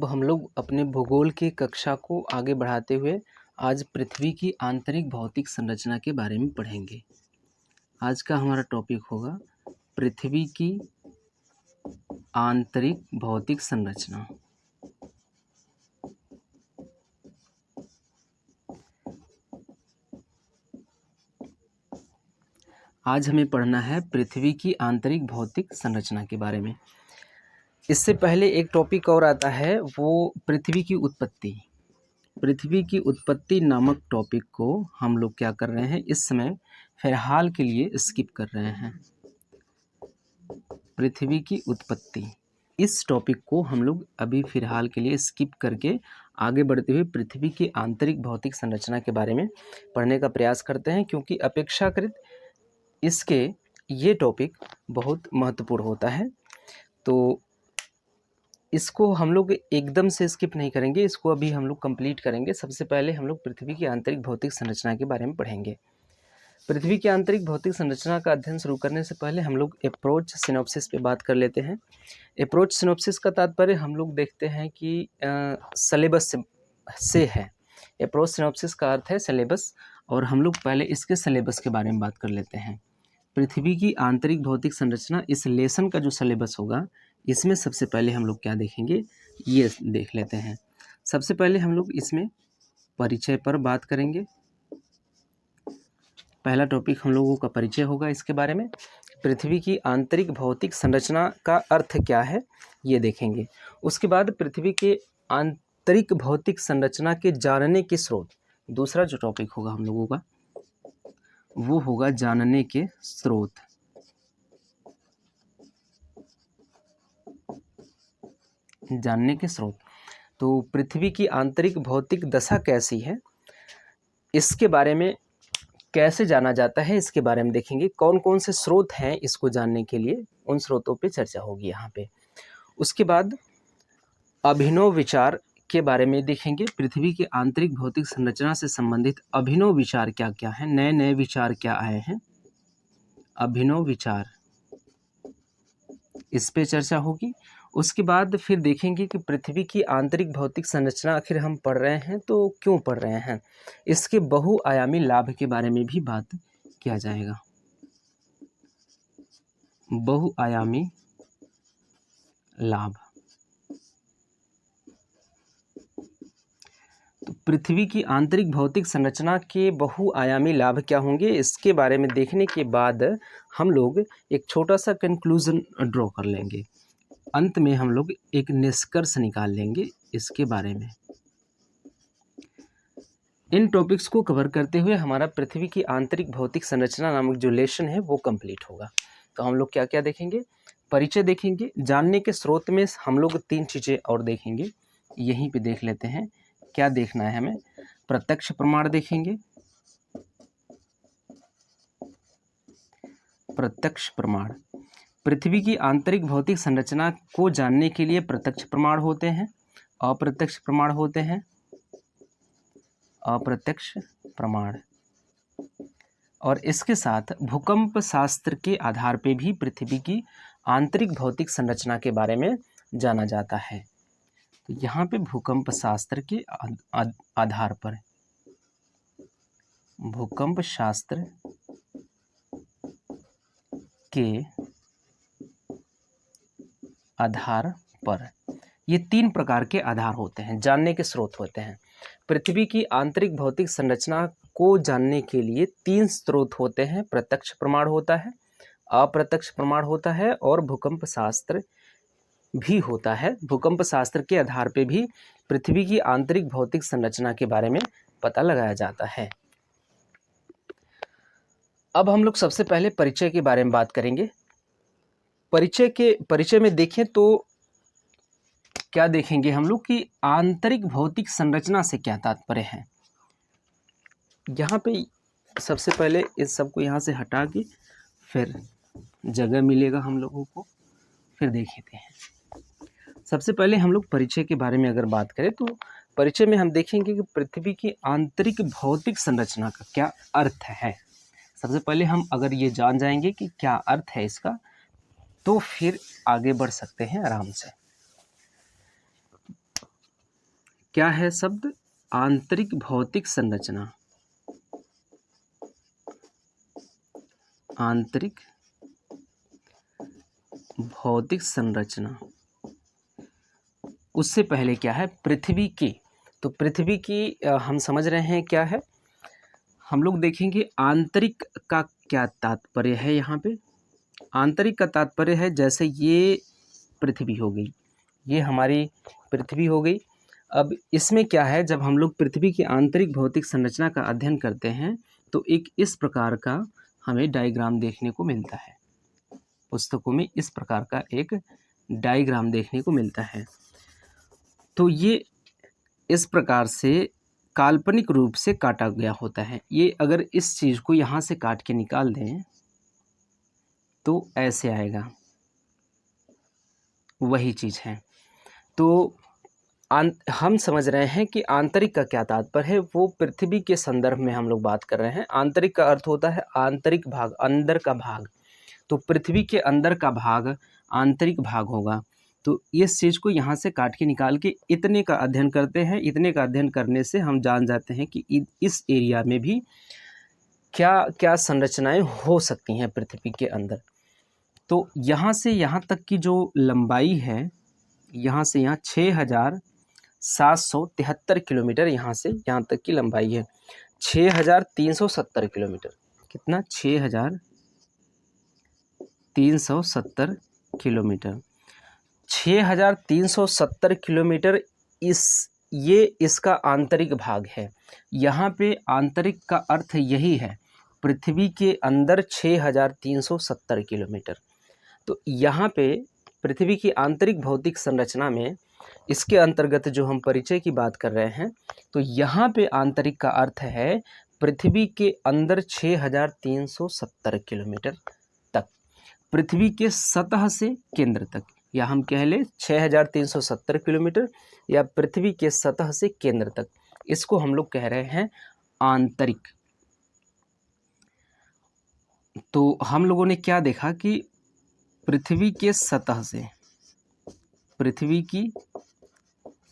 अब हम लोग अपने भूगोल की कक्षा को आगे बढ़ाते हुए आज पृथ्वी की आंतरिक भौतिक संरचना के बारे में पढ़ेंगे। आज का हमारा टॉपिक होगा पृथ्वी की आंतरिक भौतिक संरचना। आज हमें पढ़ना है पृथ्वी की आंतरिक भौतिक संरचना के बारे में। इससे पहले एक टॉपिक और आता है, वो पृथ्वी की उत्पत्ति। पृथ्वी की उत्पत्ति नामक टॉपिक को हम लोग क्या कर रहे हैं, इस समय फिलहाल के लिए स्किप कर रहे हैं। पृथ्वी की उत्पत्ति, इस टॉपिक को हम लोग अभी फिलहाल के लिए स्किप करके आगे बढ़ते हुए पृथ्वी की आंतरिक भौतिक संरचना के बारे में पढ़ने का प्रयास करते हैं, क्योंकि अपेक्षाकृत इसके ये टॉपिक बहुत महत्वपूर्ण होता है। तो इसको हम लोग एकदम से स्किप नहीं करेंगे, इसको अभी हम लोग कंप्लीट करेंगे। सबसे पहले हम लोग पृथ्वी की आंतरिक भौतिक संरचना के बारे में पढ़ेंगे। पृथ्वी की आंतरिक भौतिक संरचना का अध्ययन शुरू करने से पहले हम लोग अप्रोच सिनॉप्सिस पे बात कर लेते हैं। अप्रोच सिनॉप्सिस का तात्पर्य हम लोग देखते हैं कि सिलेबस से है। अप्रोच सिनॉप्सिस का अर्थ है सिलेबस, और हम लोग पहले इसके सिलेबस के बारे में बात कर लेते हैं। पृथ्वी की आंतरिक भौतिक संरचना, इस लेसन का जो सिलेबस होगा, इसमें सबसे पहले हम लोग क्या देखेंगे, ये देख लेते हैं। सबसे पहले हम लोग इसमें परिचय पर बात करेंगे। पहला टॉपिक हम लोगों का परिचय होगा इसके बारे में। पृथ्वी की आंतरिक भौतिक संरचना का अर्थ क्या है, ये देखेंगे। उसके बाद पृथ्वी के आंतरिक भौतिक संरचना के जानने के स्रोत, दूसरा जो टॉपिक होगा हम लोगों का वो होगा जानने के स्रोत। जानने के स्रोत, तो पृथ्वी की आंतरिक भौतिक दशा कैसी है, इसके बारे में कैसे जाना जाता है, इसके बारे में देखेंगे। कौन कौन से स्रोत हैं इसको जानने के लिए, उन स्रोतों पे चर्चा होगी यहाँ पे। उसके बाद अभिनव विचार के बारे में देखेंगे। पृथ्वी की आंतरिक भौतिक संरचना से संबंधित अभिनव विचार क्या क्या है, नए नए विचार क्या आए हैं, अभिनव विचार, इस पे चर्चा होगी। उसके बाद फिर देखेंगे कि पृथ्वी की आंतरिक भौतिक संरचना आखिर हम पढ़ रहे हैं तो क्यों पढ़ रहे हैं, इसके बहुआयामी लाभ के बारे में भी बात किया जाएगा। बहुआयामी लाभ, तो पृथ्वी की आंतरिक भौतिक संरचना के बहुआयामी लाभ क्या होंगे, इसके बारे में देखने के बाद हम लोग एक छोटा सा कंक्लूजन ड्रॉ कर लेंगे। अंत में हम लोग एक निष्कर्ष निकाल लेंगे इसके बारे में। इन टॉपिक्स को कवर करते हुए हमारा पृथ्वी की आंतरिक भौतिक संरचना नामक जो लेसन है वो कंप्लीट होगा। तो हम लोग क्या क्या देखेंगे, परिचय देखेंगे। जानने के स्रोत में हम लोग 3 चीज़ें और देखेंगे, यहीं पे देख लेते हैं क्या देखना है हमें। प्रत्यक्ष प्रमाण देखेंगे, प्रत्यक्ष प्रमाण। पृथ्वी की आंतरिक भौतिक संरचना को जानने के लिए प्रत्यक्ष प्रमाण होते हैं, अप्रत्यक्ष प्रमाण होते हैं, अप्रत्यक्ष प्रमाण। और इसके साथ भूकंप शास्त्र के आधार पे भी पृथ्वी की आंतरिक भौतिक संरचना के बारे में जाना जाता है। तो यहाँ पे भूकंप शास्त्र के आधार पर, भूकंप शास्त्र के आधार पर, ये 3 प्रकार के आधार होते हैं, जानने के स्रोत होते हैं। पृथ्वी की आंतरिक भौतिक संरचना को जानने के लिए 3 स्रोत होते हैं। प्रत्यक्ष प्रमाण होता है, अप्रत्यक्ष प्रमाण होता है, और भूकंप शास्त्र भी होता है। भूकंप शास्त्र के आधार पे भी पृथ्वी की आंतरिक भौतिक संरचना के बारे में पता लगाया जाता है। अब हम लोग सबसे पहले परिचय के बारे में बात करेंगे। परिचय में देखें तो क्या देखेंगे हम लोग कि आंतरिक भौतिक संरचना से क्या तात्पर्य है। यहाँ पे सबसे पहले इस सबको यहाँ से हटा के फिर जगह मिलेगा हम लोगों को, फिर देखते हैं। सबसे पहले हम लोग परिचय के बारे में अगर बात करें तो परिचय में हम देखेंगे कि पृथ्वी की आंतरिक भौतिक संरचना का क्या अर्थ है। सबसे पहले हम अगर ये जान जाएंगे कि क्या अर्थ है इसका, तो फिर आगे बढ़ सकते हैं आराम से। क्या है शब्द? आंतरिक भौतिक संरचना। आंतरिक भौतिक संरचना। उससे पहले क्या है? पृथ्वी की। तो पृथ्वी की हम समझ रहे हैं क्या है। हम लोग देखेंगे आंतरिक का क्या तात्पर्य है। यहाँ पे आंतरिक का तात्पर्य है, जैसे ये पृथ्वी हो गई, ये हमारी पृथ्वी हो गई। अब इसमें क्या है, जब हम लोग पृथ्वी की आंतरिक भौतिक संरचना का अध्ययन करते हैं तो एक इस प्रकार का हमें डायग्राम देखने को मिलता है। पुस्तकों में इस प्रकार का एक डायग्राम देखने को मिलता है। तो ये इस प्रकार से काल्पनिक रूप से काटा गया होता है। ये अगर इस चीज़ को यहाँ से काट के निकाल दें तो ऐसे आएगा, वही चीज़ है। तो हम समझ रहे हैं कि आंतरिक का क्या तात्पर्य है, वो पृथ्वी के संदर्भ में हम लोग बात कर रहे हैं। आंतरिक का अर्थ होता है आंतरिक भाग, अंदर का भाग। तो पृथ्वी के अंदर का भाग आंतरिक भाग होगा। तो इस चीज़ को यहाँ से काट के निकाल के इतने का अध्ययन करते हैं। इतने का अध्ययन करने से हम जान जाते हैं कि इस एरिया में भी क्या क्या संरचनाएं हो सकती हैं पृथ्वी के अंदर। तो यहाँ से यहाँ तक की जो लंबाई है, यहाँ से यहाँ 6773 किलोमीटर यहाँ से यहाँ तक की लंबाई है। 6370 किलोमीटर। कितना? 6370 किलोमीटर। 6370 किलोमीटर इसका आंतरिक भाग है। यहाँ पे आंतरिक का अर्थ यही है, पृथ्वी के अंदर 6370 किलोमीटर। तो यहाँ पे पृथ्वी की आंतरिक भौतिक संरचना में इसके अंतर्गत जो हम परिचय की बात कर रहे हैं, तो यहाँ पे आंतरिक का अर्थ है पृथ्वी के अंदर 6370 किलोमीटर तक, पृथ्वी के सतह से केंद्र तक, या हम कह लें 6370 किलोमीटर या पृथ्वी के सतह से केंद्र तक, इसको हम लोग कह रहे हैं आंतरिक। तो हम लोगों ने क्या देखा कि पृथ्वी के सतह से, पृथ्वी की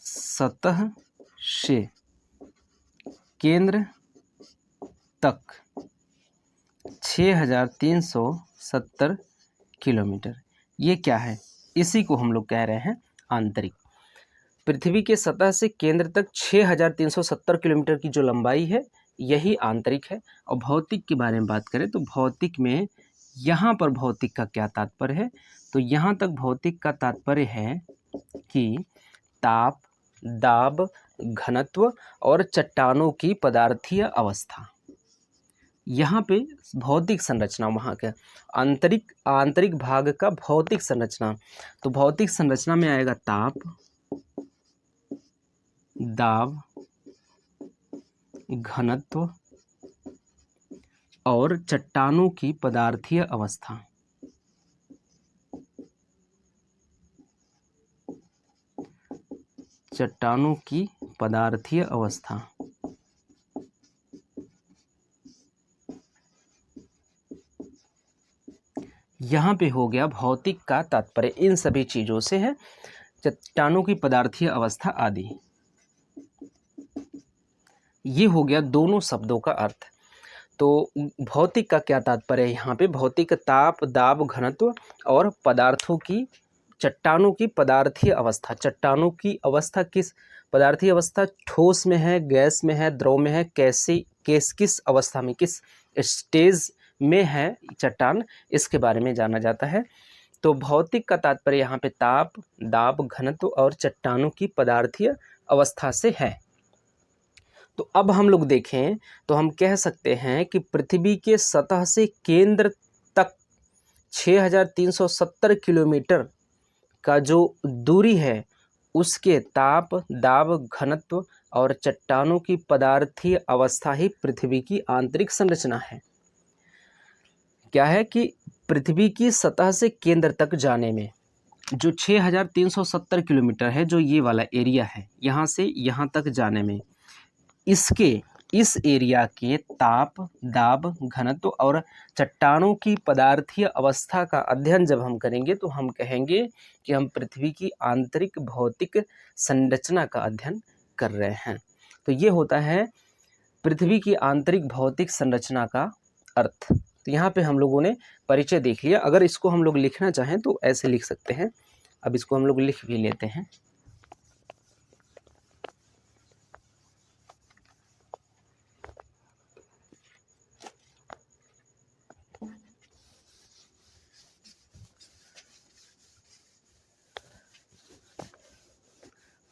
सतह से केंद्र तक 6370 किलोमीटर, ये क्या है? इसी को हम लोग कह रहे हैं आंतरिक। पृथ्वी के सतह से केंद्र तक 6370 किलोमीटर की जो लंबाई है, यही आंतरिक है। और भौतिक के बारे में बात करें तो भौतिक में यहाँ पर भौतिक का क्या तात्पर्य है, तो यहाँ तक भौतिक का तात्पर्य है कि ताप, दाब, घनत्व और चट्टानों की पदार्थीय अवस्था। यहाँ पे भौतिक संरचना, वहाँ का आंतरिक भाग का भौतिक संरचना। तो भौतिक संरचना में आएगा ताप, दाब, घनत्व और चट्टानों की पदार्थीय अवस्था। चट्टानों की पदार्थीय अवस्था। यहाँ पे हो गया भौतिक का तात्पर्य, इन सभी चीज़ों से है, चट्टानों की पदार्थीय अवस्था आदि। ये हो गया दोनों शब्दों का अर्थ। तो भौतिक का क्या तात्पर्य है यहाँ पे? भौतिक ताप, दाब, घनत्व और पदार्थों की, चट्टानों की पदार्थीय अवस्था। चट्टानों की अवस्था किस पदार्थीय अवस्था? ठोस में है, गैस में है, द्रव में है, किस अवस्था में, किस स्टेज में है चट्टान, इसके बारे में जाना जाता है। तो भौतिक का तात्पर्य यहाँ पे ताप, दाब, घनत्व और चट्टानों की पदार्थीय अवस्था से है। तो अब हम लोग देखें तो हम कह सकते हैं कि पृथ्वी के सतह से केंद्र तक 6370 किलोमीटर का जो दूरी है, उसके ताप, दाब, घनत्व और चट्टानों की पदार्थीय अवस्था ही पृथ्वी की आंतरिक संरचना है। क्या है कि पृथ्वी की सतह से केंद्र तक जाने में जो 6370 किलोमीटर है, जो ये वाला एरिया है, यहाँ से यहाँ तक जाने में इस एरिया के ताप, दाब, घनत्व और चट्टानों की पदार्थीय अवस्था का अध्ययन जब हम करेंगे तो हम कहेंगे कि हम पृथ्वी की आंतरिक भौतिक संरचना का अध्ययन कर रहे हैं। तो ये होता है पृथ्वी की आंतरिक भौतिक संरचना का अर्थ। तो यहाँ पे हम लोगों ने परिचय देख लिया। अगर इसको हम लोग लिखना चाहें तो ऐसे लिख सकते हैं। अब इसको हम लोग लिख भी लेते हैं।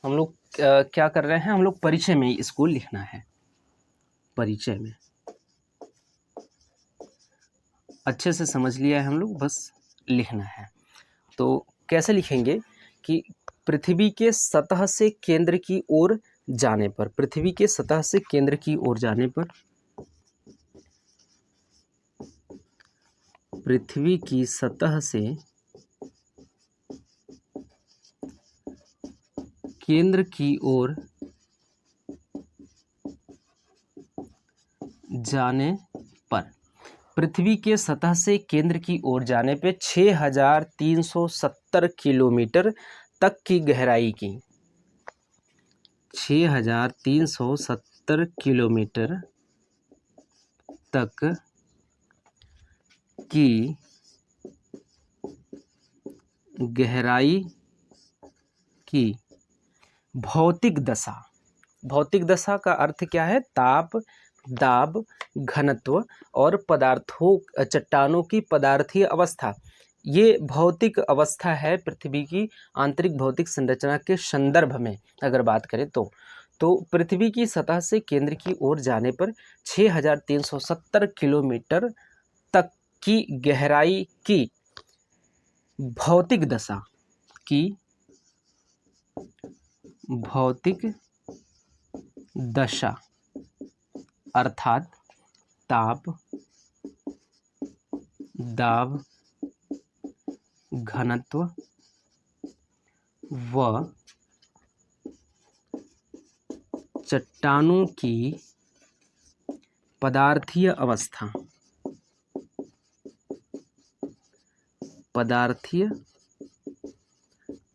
हम लोग क्या कर रहे हैं, हम लोग परिचय में इसको लिखना है। परिचय में अच्छे से समझ लिया है हम लोग, बस लिखना है। तो कैसे लिखेंगे कि पृथ्वी के सतह से केंद्र की ओर जाने पर, पृथ्वी के सतह से केंद्र की ओर जाने पर, पृथ्वी की सतह से केंद्र की ओर जाने पर, पृथ्वी के सतह से केंद्र की ओर जाने पे 6370 किलोमीटर तक की गहराई की, 6370 किलोमीटर तक की गहराई की भौतिक दशा। भौतिक दशा का अर्थ क्या है? ताप, दाब, घनत्व और पदार्थों चट्टानों की पदार्थीय अवस्था। ये भौतिक अवस्था है पृथ्वी की आंतरिक भौतिक संरचना के संदर्भ में अगर बात करें तो पृथ्वी की सतह से केंद्र की ओर जाने पर 6370 किलोमीटर तक की गहराई की भौतिक दशा की भौतिक दशा अर्थात ताप, दाब, घनत्व व चट्टानों की पदार्थीय अवस्था, पदार्थीय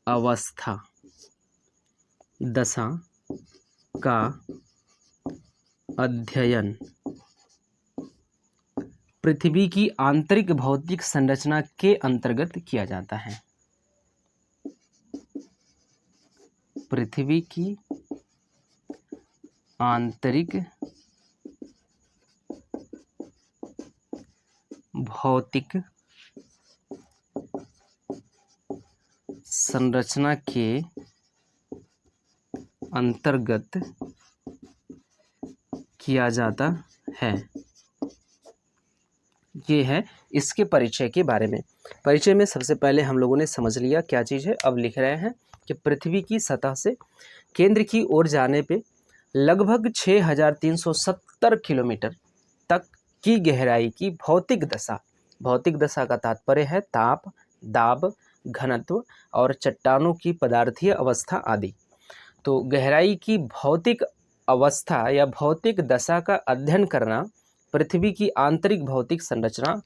अवस्था दशा का अध्ययन पृथ्वी की आंतरिक भौतिक संरचना के अंतर्गत किया जाता है। पृथ्वी की आंतरिक भौतिक संरचना के अंतर्गत किया जाता है। ये है इसके परिचय के बारे में। परिचय में सबसे पहले हम लोगों ने समझ लिया क्या चीज़ है। अब लिख रहे हैं कि पृथ्वी की सतह से केंद्र की ओर जाने पे लगभग 6370 किलोमीटर तक की गहराई की भौतिक दशा। भौतिक दशा का तात्पर्य है ताप, दाब, घनत्व और चट्टानों की पदार्थीय अवस्था आदि। तो गहराई की भौतिक अवस्था या भौतिक दशा का अध्ययन करना पृथ्वी की आंतरिक भौतिक संरचना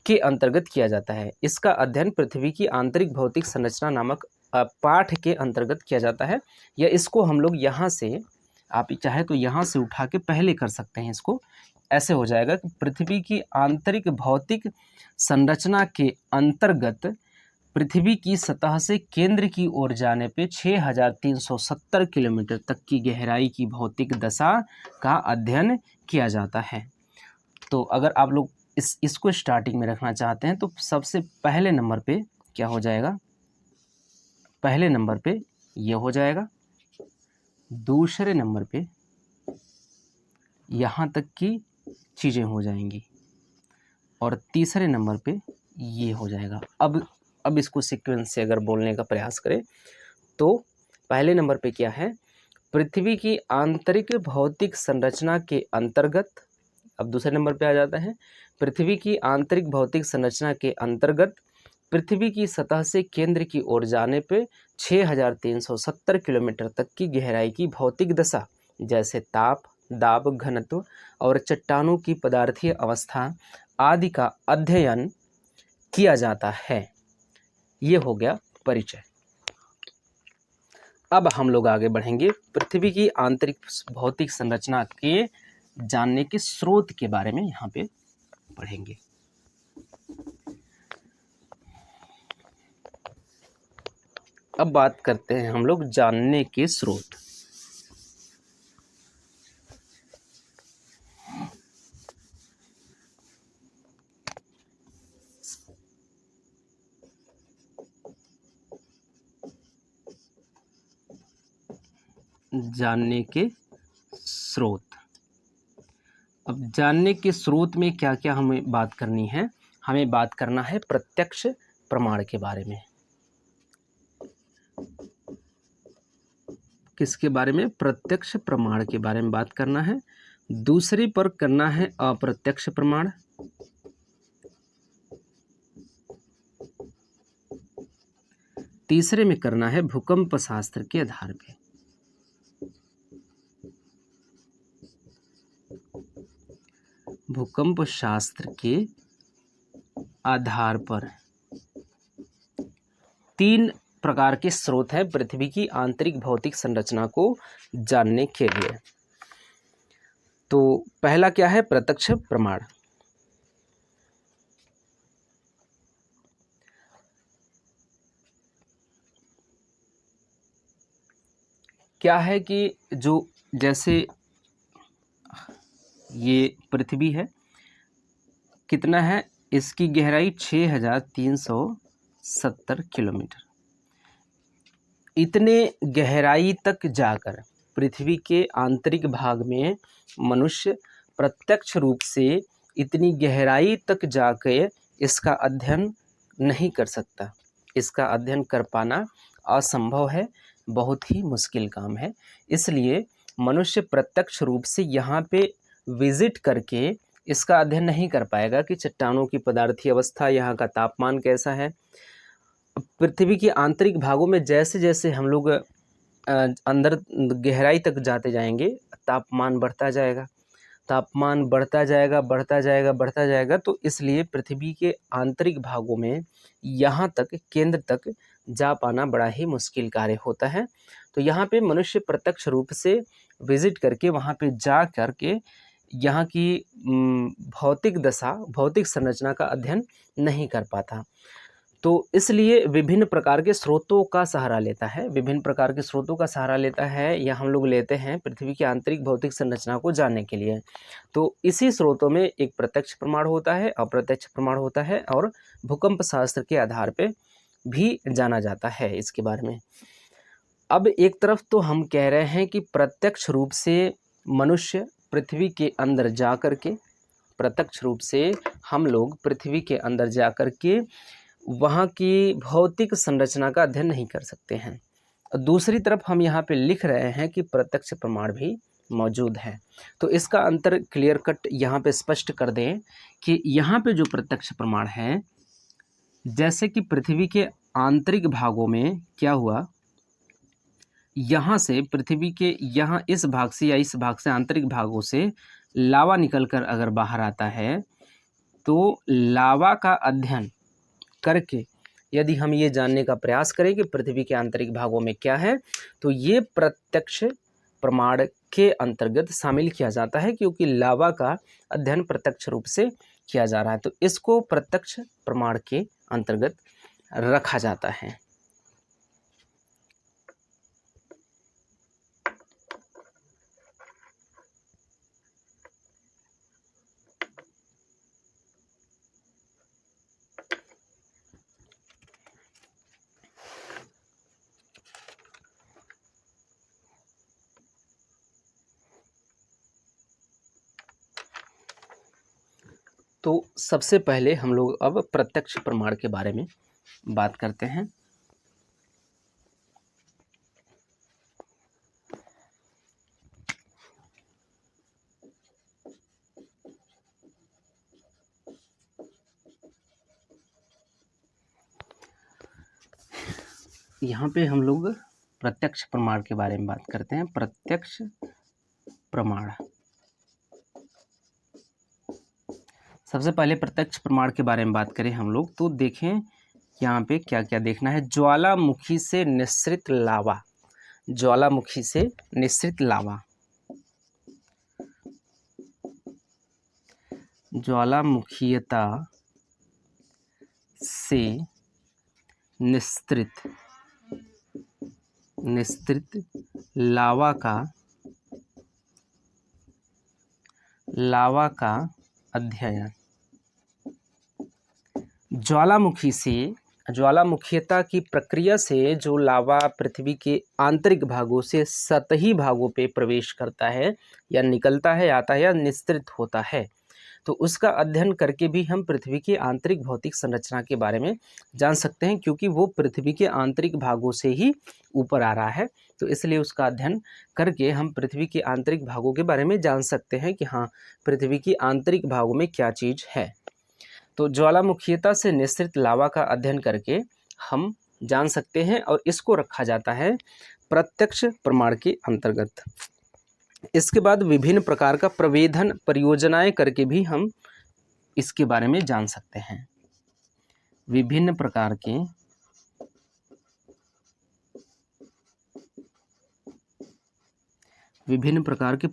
के अंतर्गत किया जाता है। इसका अध्ययन पृथ्वी की आंतरिक भौतिक संरचना नामक पाठ के अंतर्गत किया जाता है। या इसको हम लोग यहाँ से, आप चाहे तो यहाँ से उठा के पहले कर सकते हैं। इसको ऐसे हो जाएगा कि पृथ्वी की आंतरिक भौतिक संरचना के अंतर्गत पृथ्वी की सतह से केंद्र की ओर जाने पे 6370 किलोमीटर तक की गहराई की भौतिक दशा का अध्ययन किया जाता है। तो अगर आप लोग इसको स्टार्टिंग में रखना चाहते हैं तो सबसे पहले नंबर पे क्या हो जाएगा? पहले नंबर पे ये हो जाएगा, दूसरे नंबर पे यहाँ तक की चीज़ें हो जाएंगी और तीसरे नंबर पे ये हो जाएगा। अब इसको सीक्वेंस से अगर बोलने का प्रयास करें तो पहले नंबर पे क्या है? पृथ्वी की आंतरिक भौतिक संरचना के अंतर्गत। अब दूसरे नंबर पे आ जाता है पृथ्वी की आंतरिक भौतिक संरचना के अंतर्गत पृथ्वी की सतह से केंद्र की ओर जाने पे 6370 किलोमीटर तक की गहराई की भौतिक दशा जैसे ताप, दाब, घनत्व और चट्टानों की पदार्थीय अवस्था आदि का अध्ययन किया जाता है। ये हो गया परिचय। अब हम लोग आगे बढ़ेंगे पृथ्वी की आंतरिक भौतिक संरचना के जानने के स्रोत के बारे में यहाँ पे पढ़ेंगे। अब बात करते हैं हम लोग जानने के स्रोत। जानने के स्रोत। अब जानने के स्रोत में क्या क्या हमें बात करनी है? हमें बात करना है प्रत्यक्ष प्रमाण के बारे में। किसके बारे में? प्रत्यक्ष प्रमाण के बारे में बात करना है। दूसरे पर करना है अप्रत्यक्ष प्रमाण। तीसरे में करना है भूकंप शास्त्र के आधार पे। भूकंप शास्त्र के आधार पर 3 प्रकार के स्रोत हैं पृथ्वी की आंतरिक भौतिक संरचना को जानने के लिए। तो पहला क्या है? प्रत्यक्ष प्रमाण। क्या है कि जो जैसे ये पृथ्वी है, कितना है? इसकी गहराई 6370 किलोमीटर। इतने गहराई तक जाकर पृथ्वी के आंतरिक भाग में मनुष्य प्रत्यक्ष रूप से इतनी गहराई तक जाकर इसका अध्ययन नहीं कर सकता। इसका अध्ययन कर पाना असंभव है, बहुत ही मुश्किल काम है। इसलिए मनुष्य प्रत्यक्ष रूप से यहाँ पे विजिट करके इसका अध्ययन नहीं कर पाएगा कि चट्टानों की पदार्थीय अवस्था, यहाँ का तापमान कैसा है। पृथ्वी के आंतरिक भागों में जैसे जैसे हम लोग अंदर गहराई तक जाते जाएंगे, तापमान बढ़ता जाएगा, तापमान बढ़ता जाएगा, बढ़ता जाएगा, बढ़ता जाएगा। तो इसलिए पृथ्वी के आंतरिक भागों में यहाँ तक, केंद्र तक जा पाना बड़ा ही मुश्किल कार्य होता है। तो यहाँ पे मनुष्य प्रत्यक्ष रूप से विजिट करके वहाँ पे जा करके यहाँ की भौतिक दशा, भौतिक संरचना का अध्ययन नहीं कर पाता। तो इसलिए विभिन्न प्रकार के स्रोतों का सहारा लेता है। विभिन्न प्रकार के स्रोतों का सहारा लेता है या हम लोग लेते हैं पृथ्वी की आंतरिक भौतिक संरचना को जानने के लिए। तो इसी स्रोतों में एक प्रत्यक्ष प्रमाण होता है, अप्रत्यक्ष प्रमाण होता है, और भूकंप शास्त्र के आधार पे भी जाना जाता है इसके बारे में। अब एक तरफ तो हम कह रहे हैं कि प्रत्यक्ष रूप से मनुष्य पृथ्वी के अंदर जा कर के, प्रत्यक्ष रूप से हम लोग पृथ्वी के अंदर जा कर के वहाँ की भौतिक संरचना का अध्ययन नहीं कर सकते हैं। दूसरी तरफ हम यहाँ पे लिख रहे हैं कि प्रत्यक्ष प्रमाण भी मौजूद है। तो इसका अंतर क्लियर कट यहाँ पे स्पष्ट कर दें कि यहाँ पे जो प्रत्यक्ष प्रमाण है, जैसे कि पृथ्वी के आंतरिक भागों में क्या हुआ, यहाँ से पृथ्वी के यहाँ इस भाग से या इस भाग से, आंतरिक भागों से लावा निकलकर अगर बाहर आता है, तो लावा का अध्ययन करके यदि हम ये जानने का प्रयास करें कि पृथ्वी के आंतरिक भागों में क्या है, तो ये प्रत्यक्ष प्रमाण के अंतर्गत शामिल किया जाता है, क्योंकि लावा का अध्ययन प्रत्यक्ष रूप से किया जा रहा है। तो इसको प्रत्यक्ष प्रमाण के अंतर्गत रखा जाता है। तो सबसे पहले हम लोग अब प्रत्यक्ष प्रमाण के बारे में बात करते हैं। यहाँ पे हम लोग प्रत्यक्ष प्रमाण के बारे में बात करते हैं। प्रत्यक्ष प्रमाण, सबसे पहले प्रत्यक्ष प्रमाण के बारे में बात करें हम लोग, तो देखें यहाँ पे क्या क्या देखना है। ज्वालामुखी से निस्सृत लावा, ज्वालामुखी से निस्सृत लावा। ज्वालामुखीयता से निस्सृत लावा का अध्ययन। ज्वालामुखीयता की प्रक्रिया से जो लावा पृथ्वी के आंतरिक भागों से सतही भागों पे प्रवेश करता है या निकलता है, आता है या निस्सृत होता है, तो उसका अध्ययन करके भी हम पृथ्वी की आंतरिक भौतिक संरचना के बारे में जान सकते हैं, क्योंकि वो पृथ्वी के आंतरिक भागों से ही ऊपर आ रहा है। तो इसलिए उसका अध्ययन करके हम पृथ्वी के आंतरिक भागों के बारे में जान सकते हैं कि हाँ, पृथ्वी की आंतरिक भागों में क्या चीज़ है। तो ज्वालामुखीयता से निस्सृत लावा का अध्ययन करके हम जान सकते हैं, और इसको रखा जाता है प्रत्यक्ष प्रमाण के अंतर्गत। इसके बाद विभिन्न प्रकार का प्रवेधन परियोजनाएं करके भी हम इसके बारे में जान सकते हैं। विभिन्न प्रकार के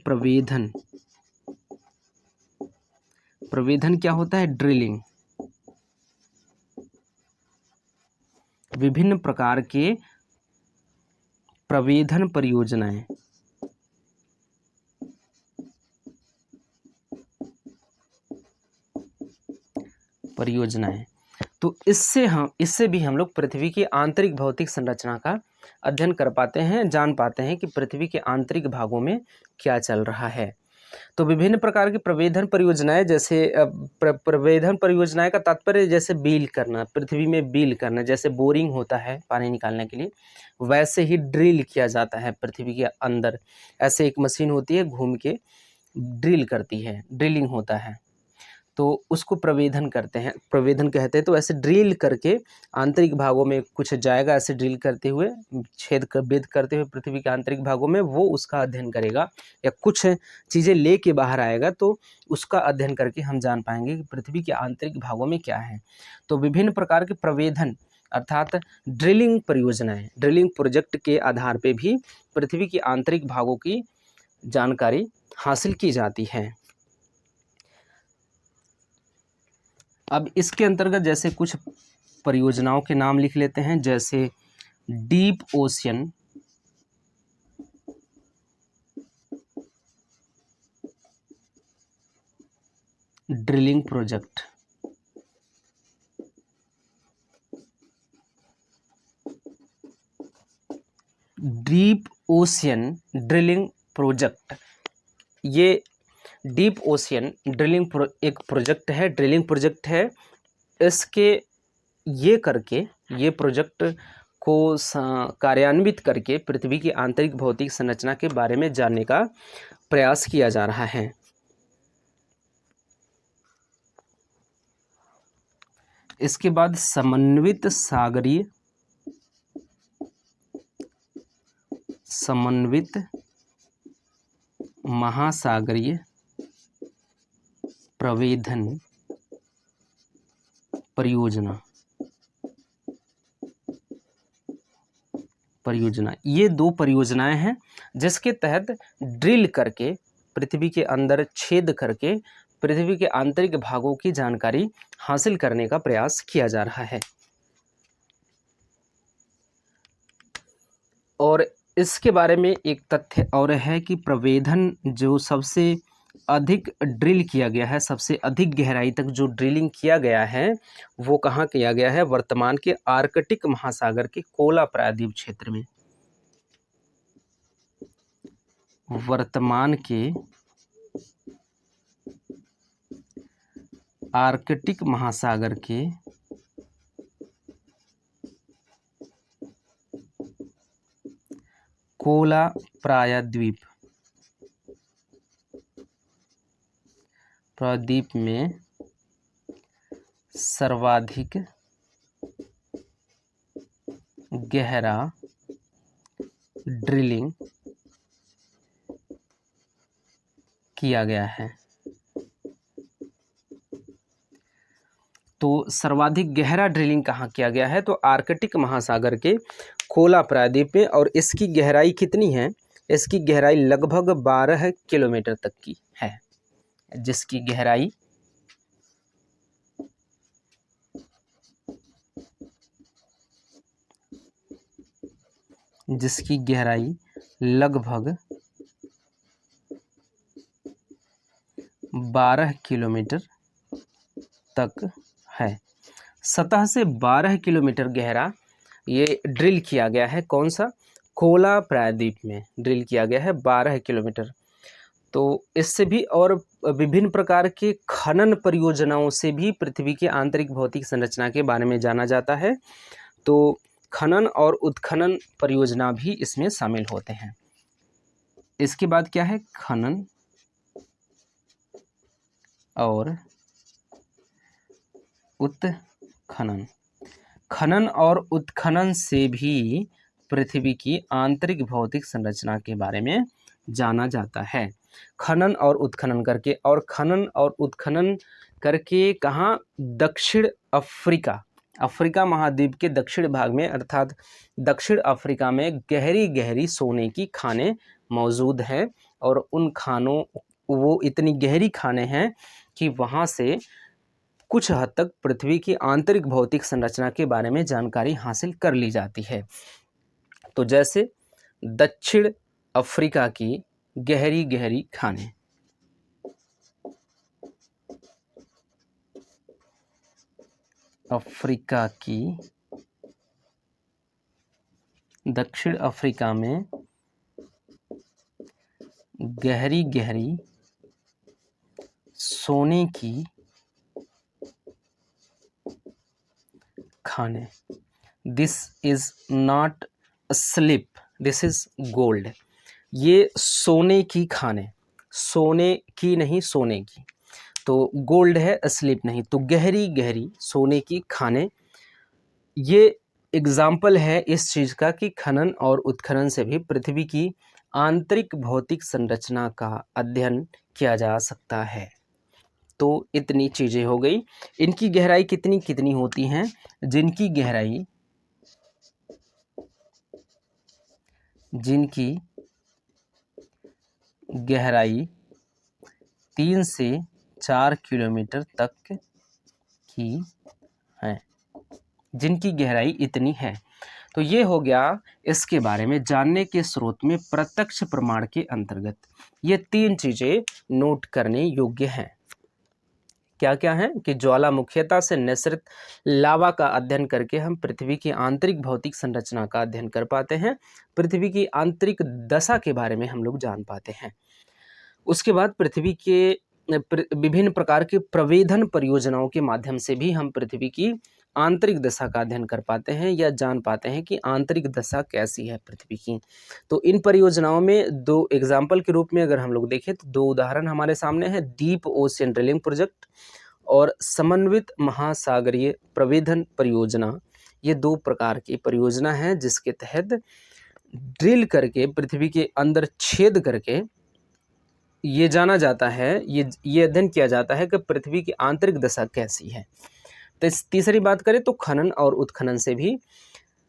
प्रवेधन क्या होता है? ड्रिलिंग। विभिन्न प्रकार के प्रवेधन परियोजनाएं। तो इससे भी हम लोग पृथ्वी की आंतरिक भौतिक संरचना का अध्ययन कर पाते हैं, जान पाते हैं कि पृथ्वी के आंतरिक भागों में क्या चल रहा है। तो विभिन्न प्रकार की प्रवेधन परियोजनाएं, जैसे प्रवेधन परियोजनाएं का तात्पर्य जैसे बील करना, पृथ्वी में बील करना, जैसे बोरिंग होता है पानी निकालने के लिए, वैसे ही ड्रिल किया जाता है पृथ्वी के अंदर। ऐसे एक मशीन होती है, घूम के ड्रिल करती है, ड्रिलिंग होता है, तो उसको प्रवेधन कहते हैं। तो ऐसे ड्रिल करके आंतरिक भागों में कुछ जाएगा, ऐसे ड्रिल करते हुए भेद करते हुए पृथ्वी के आंतरिक भागों में वो उसका अध्ययन करेगा, या कुछ चीज़ें लेके बाहर आएगा, तो उसका अध्ययन करके हम जान पाएंगे कि पृथ्वी के आंतरिक भागों में क्या है। तो विभिन्न प्रकार के प्रवेधन अर्थात ड्रिलिंग परियोजनाएं, ड्रिलिंग प्रोजेक्ट के आधार पर भी पृथ्वी की आंतरिक भागों की जानकारी हासिल की जाती है। अब इसके अंतर्गत जैसे कुछ परियोजनाओं के नाम लिख लेते हैं, जैसे deep ocean drilling project, deep ocean drilling project. ये डीप ओशियन ड्रिलिंग एक प्रोजेक्ट है, ड्रिलिंग प्रोजेक्ट है। इसके ये प्रोजेक्ट को कार्यान्वित करके पृथ्वी की आंतरिक भौतिक संरचना के बारे में जानने का प्रयास किया जा रहा है। इसके बाद समन्वित महासागरीय प्रवेधन परियोजना। ये दो परियोजनाएं हैं जिसके तहत ड्रिल करके पृथ्वी के अंदर छेद करके पृथ्वी के आंतरिक भागों की जानकारी हासिल करने का प्रयास किया जा रहा है। और इसके बारे में एक तथ्य और है कि प्रवेधन जो सबसे अधिक ड्रिल किया गया है, सबसे अधिक गहराई तक जो ड्रिलिंग किया गया है, वो कहाँ किया गया है? वर्तमान के आर्कटिक महासागर के कोला प्रायद्वीप क्षेत्र में। वर्तमान के आर्कटिक महासागर के कोला प्रायद्वीप में सर्वाधिक गहरा ड्रिलिंग किया गया है। तो सर्वाधिक गहरा ड्रिलिंग कहाँ किया गया है? तो आर्कटिक महासागर के कोला प्रायद्वीप में, और इसकी गहराई कितनी है? इसकी गहराई लगभग 12 किलोमीटर तक की है। जिसकी गहराई लगभग 12 किलोमीटर तक है। सतह से 12 किलोमीटर गहरा ये ड्रिल किया गया है। कौन सा? कोला प्रायद्वीप में ड्रिल किया गया है 12 किलोमीटर। तो इससे भी और विभिन्न प्रकार के खनन परियोजनाओं से भी पृथ्वी की आंतरिक भौतिक संरचना के बारे में जाना जाता है। तो खनन और उत्खनन परियोजना भी इसमें शामिल होते हैं। इसके बाद क्या है? खनन और उत्खनन। खनन और उत्खनन से भी पृथ्वी की आंतरिक भौतिक संरचना के बारे में जाना जाता है। खनन और उत्खनन करके, और खनन और उत्खनन करके कहाँ? दक्षिण अफ्रीका महाद्वीप के दक्षिण भाग में, अर्थात दक्षिण अफ्रीका में गहरी गहरी सोने की खानें मौजूद हैं। और उन खानों, वो इतनी गहरी खानें हैं कि वहाँ से कुछ हद तक पृथ्वी की आंतरिक भौतिक संरचना के बारे में जानकारी हासिल कर ली जाती है। तो जैसे दक्षिण अफ्रीका की गहरी गहरी खानें, दक्षिण अफ्रीका में गहरी गहरी सोने की खाने। This is not slip, this is gold. ये सोने की खाने, सोने की नहीं, सोने की। तो गोल्ड है, स्लिप नहीं। तो गहरी गहरी सोने की खाने, ये एग्जाम्पल है इस चीज़ का कि खनन और उत्खनन से भी पृथ्वी की आंतरिक भौतिक संरचना का अध्ययन किया जा सकता है। तो इतनी चीज़ें हो गई। इनकी गहराई कितनी कितनी होती हैं? जिनकी गहराई 3 से 4 किलोमीटर तक की है, जिनकी गहराई इतनी है। तो ये हो गया इसके बारे में जानने के स्रोत में प्रत्यक्ष प्रमाण के अंतर्गत। ये 3 चीज़ें नोट करने योग्य हैं। क्या क्या है? कि ज्वालामुखीता से निःसृत लावा का अध्ययन करके हम पृथ्वी की आंतरिक भौतिक संरचना का अध्ययन कर पाते हैं। पृथ्वी की आंतरिक दशा के बारे में हम लोग जान पाते हैं। उसके बाद पृथ्वी के विभिन्न प्रकार के प्रवेधन परियोजनाओं के माध्यम से भी हम पृथ्वी की आंतरिक दशा का अध्ययन कर पाते हैं या जान पाते हैं कि आंतरिक दशा कैसी है पृथ्वी की। तो इन परियोजनाओं में 2 एग्जाम्पल के रूप में अगर हम लोग देखें तो 2 उदाहरण हमारे सामने हैं, डीप ओशियन ड्रिलिंग प्रोजेक्ट और समन्वित महासागरीय प्रवेधन परियोजना। ये 2 प्रकार की परियोजना है जिसके तहत ड्रिल करके पृथ्वी के अंदर छेद करके ये जाना जाता है, ये अध्ययन किया जाता है कि पृथ्वी की आंतरिक दशा कैसी है। तो तीसरी बात करें तो खनन और उत्खनन से भी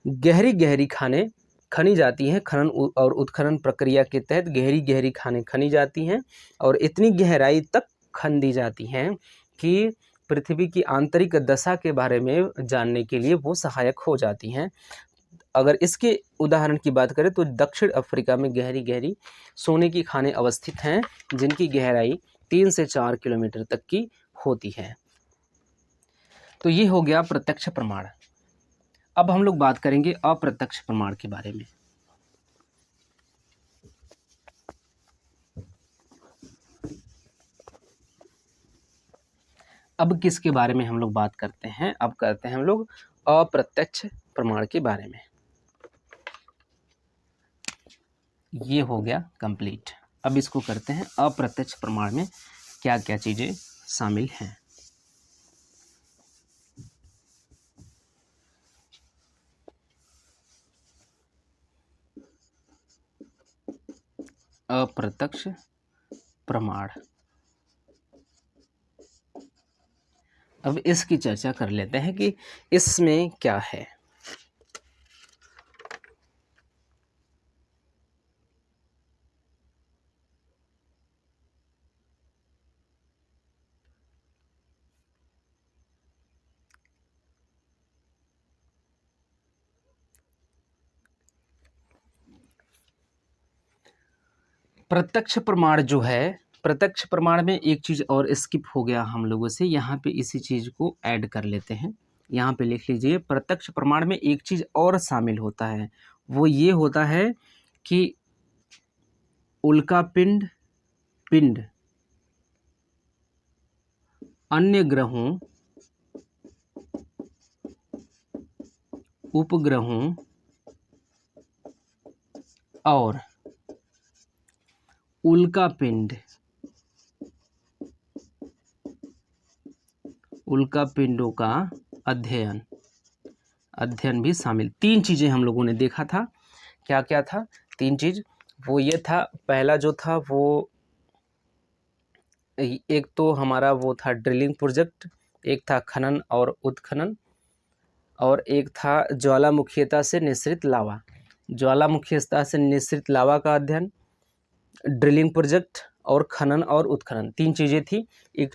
गहरी गहरी खानें खनी जाती हैं। खनन और उत्खनन प्रक्रिया के तहत गहरी गहरी खानें खनी जाती हैं और इतनी गहराई तक खन दी जाती हैं कि पृथ्वी की आंतरिक दशा के बारे में जानने के लिए वो सहायक हो जाती हैं। अगर इसके उदाहरण की बात करें तो दक्षिण अफ्रीका में गहरी गहरी सोने की खानें अवस्थित हैं जिनकी गहराई 3 से 4 किलोमीटर तक की होती है। तो ये हो गया प्रत्यक्ष प्रमाण। अब हम लोग बात करेंगे अप्रत्यक्ष प्रमाण के बारे में। अब किसके बारे में हम लोग बात करते हैं? अब करते हैं हम लोग अप्रत्यक्ष प्रमाण के बारे में। ये हो गया कंप्लीट। अब इसको करते हैं अप्रत्यक्ष प्रमाण में क्या क्या चीज़ें शामिल हैं। अप्रत्यक्ष प्रमाण, अब इसकी चर्चा कर लेते हैं कि इसमें क्या है। प्रत्यक्ष प्रमाण जो है, प्रत्यक्ष प्रमाण में एक चीज़ और स्किप हो गया हम लोगों से, यहाँ पे इसी चीज़ को ऐड कर लेते हैं। यहाँ पे लिख लीजिए, प्रत्यक्ष प्रमाण में एक चीज़ और शामिल होता है, वो ये होता है कि उल्कापिंड पिंड अन्य ग्रहों, उपग्रहों और उल्कापिंडों का अध्ययन भी शामिल। तीन चीज़ें हम लोगों ने देखा था। क्या क्या था? तीन चीज़। वो ये था, पहला जो था वो एक तो हमारा वो था ड्रिलिंग प्रोजेक्ट, एक था खनन और उत्खनन, और एक था ज्वालामुखीयता से निःसृत लावा। ज्वालामुखीयता से निःसृत लावा का अध्ययन, ड्रिलिंग प्रोजेक्ट और खनन और उत्खनन, तीन चीज़ें थी। एक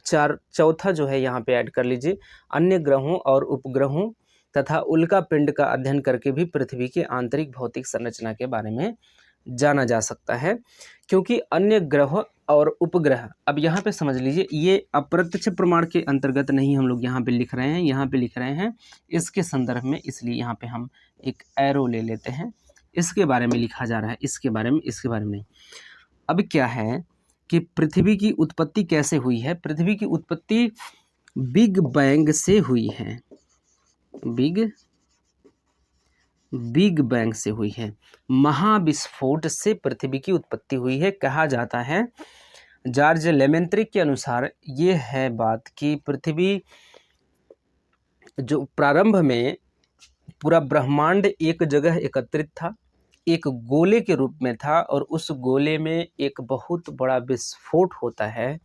चौथा जो है यहाँ पे ऐड कर लीजिए, अन्य ग्रहों और उपग्रहों तथा उल्कापिंड का अध्ययन करके भी पृथ्वी की आंतरिक भौतिक संरचना के बारे में जाना जा सकता है। क्योंकि अन्य ग्रह और उपग्रह, अब यहाँ पे समझ लीजिए, ये अप्रत्यक्ष प्रमाण के अंतर्गत नहीं हम लोग यहाँ पे लिख रहे हैं, यहाँ पे लिख रहे हैं इसके संदर्भ में, इसलिए यहाँ पे हम एक एरो ले लेते हैं। इसके बारे में लिखा जा रहा है, इसके बारे में। अब क्या है कि पृथ्वी की उत्पत्ति कैसे हुई है? पृथ्वी की उत्पत्ति बिग बैंग से हुई है, बिग बैंग से हुई है। महाविस्फोट से पृथ्वी की उत्पत्ति हुई है। कहा जाता है, जॉर्ज लेमेंत्री के अनुसार ये है बात कि पृथ्वी जो प्रारंभ में पूरा ब्रह्मांड एक जगह एकत्रित था, एक गोले के रूप में था, और उस गोले में एक बहुत बड़ा विस्फोट होता है,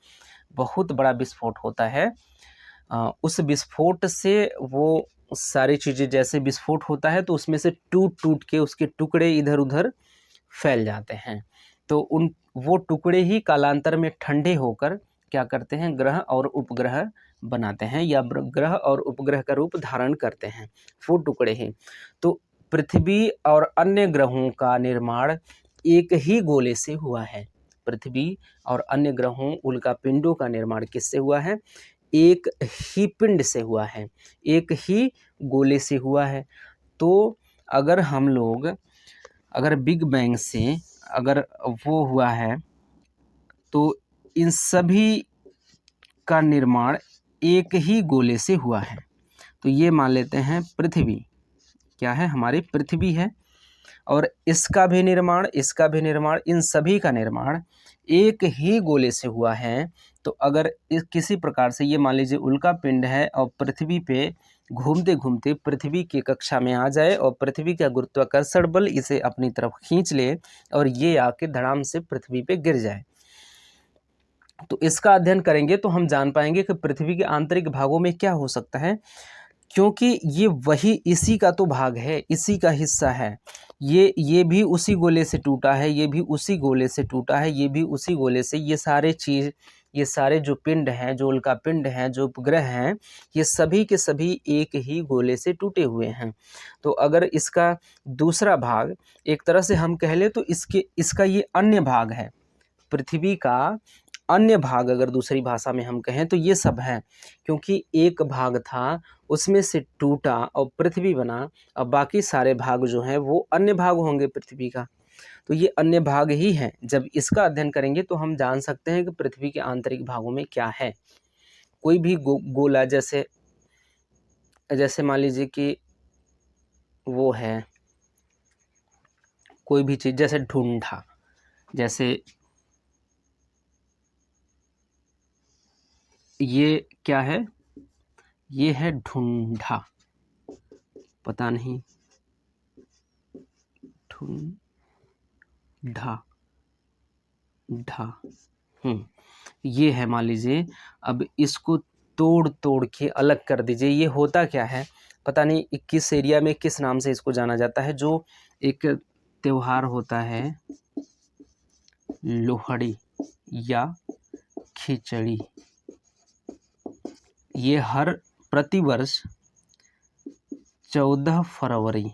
उस विस्फोट से वो सारी चीज़ें, जैसे विस्फोट होता है तो उसमें से टूट के उसके टुकड़े इधर उधर फैल जाते हैं, तो वो टुकड़े ही कालांतर में ठंडे होकर क्या करते हैं, ग्रह और उपग्रह बनाते हैं, या ग्रह और उपग्रह का रूप धारण करते हैं, वो टुकड़े ही। तो पृथ्वी और अन्य ग्रहों का निर्माण एक ही गोले से हुआ है। पृथ्वी और अन्य ग्रहों, उल्कापिंडों का निर्माण किससे हुआ है? एक ही पिंड से हुआ है, एक ही गोले से हुआ है। तो अगर हम लोग, अगर बिग बैंग से अगर वो हुआ है, तो इन सभी का निर्माण एक ही गोले से हुआ है। तो ये मान लेते हैं पृथ्वी क्या है, हमारी पृथ्वी है, और इसका भी निर्माण, इन सभी का निर्माण एक ही गोले से हुआ है। तो अगर किसी प्रकार से ये मान लीजिए उल्कापिंड है और पृथ्वी पे घूमते घूमते पृथ्वी की कक्षा में आ जाए और पृथ्वी का गुरुत्वाकर्षण बल इसे अपनी तरफ खींच ले और ये आके धड़ाम से पृथ्वी पे गिर जाए, तो इसका अध्ययन करेंगे तो हम जान पाएंगे कि पृथ्वी के आंतरिक भागों में क्या हो सकता है, क्योंकि ये वही इसी का तो भाग है, इसी का हिस्सा है। ये भी उसी गोले से टूटा है, ये भी उसी गोले से टूटा है, ये भी उसी गोले से, ये सारे जो पिंड हैं, जो उल्कापिंड हैं, जो उपग्रह हैं, ये सभी के सभी एक ही गोले से टूटे हुए हैं। तो अगर इसका दूसरा भाग एक तरह से हम कह ले तो इसका ये अन्य भाग है, पृथ्वी का अन्य भाग अगर दूसरी भाषा में हम कहें तो ये सब है, क्योंकि एक भाग था उसमें से टूटा और पृथ्वी बना, अब बाकी सारे भाग जो हैं वो अन्य भाग होंगे पृथ्वी का, तो ये अन्य भाग ही हैं। जब इसका अध्ययन करेंगे तो हम जान सकते हैं कि पृथ्वी के आंतरिक भागों में क्या है। कोई भी गोला, जैसे मान लीजिए कि वो है कोई भी चीज़, जैसे ढूंढा, जैसे ये क्या है, ये है ढूंढा, पता नहीं, ढूंढा ढा ये है मान लीजिए। अब इसको तोड़ के अलग कर दीजिए। ये होता क्या है पता नहीं, किस एरिया में किस नाम से इसको जाना जाता है। जो एक त्योहार होता है लोहड़ी या खिचड़ी, ये हर प्रतिवर्ष 14 फरवरी,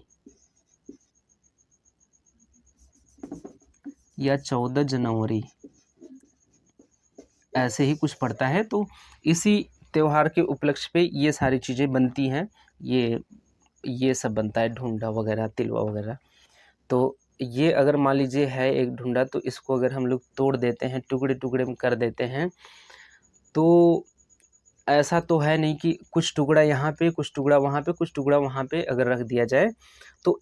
या 14 जनवरी ऐसे ही कुछ पड़ता है। तो इसी त्यौहार के उपलक्ष्य पे ये सारी चीज़ें बनती हैं, ये सब बनता है, ढूंढा वगैरह, तिलवा वगैरह। तो ये अगर मान लीजिए है एक ढूंढा, तो इसको अगर हम लोग तोड़ देते हैं, टुकड़े टुकड़े में कर देते हैं, तो ऐसा तो है नहीं कि कुछ टुकड़ा यहाँ पे, कुछ टुकड़ा वहाँ पे, कुछ टुकड़ा वहाँ पे अगर रख दिया जाए, तो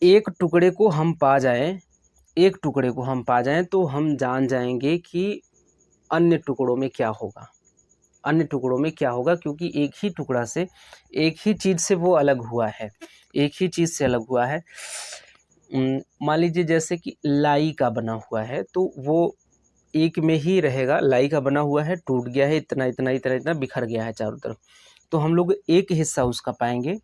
एक टुकड़े को हम पा जाएं, एक टुकड़े को हम पा जाएं तो हम जान जाएंगे कि अन्य टुकड़ों में क्या होगा, अन्य टुकड़ों में क्या होगा, क्योंकि एक ही टुकड़ा से, एक ही चीज़ से वो अलग हुआ है, एक ही चीज़ से अलग हुआ है। मान लीजिए जैसे कि लाई का बना हुआ है, तो वो एक में ही रहेगा। लाई का बना हुआ है, टूट गया है, इतना इतना इतना इतना बिखर गया है चारों तरफ, तो हम लोग एक हिस्सा उसका पाएंगे,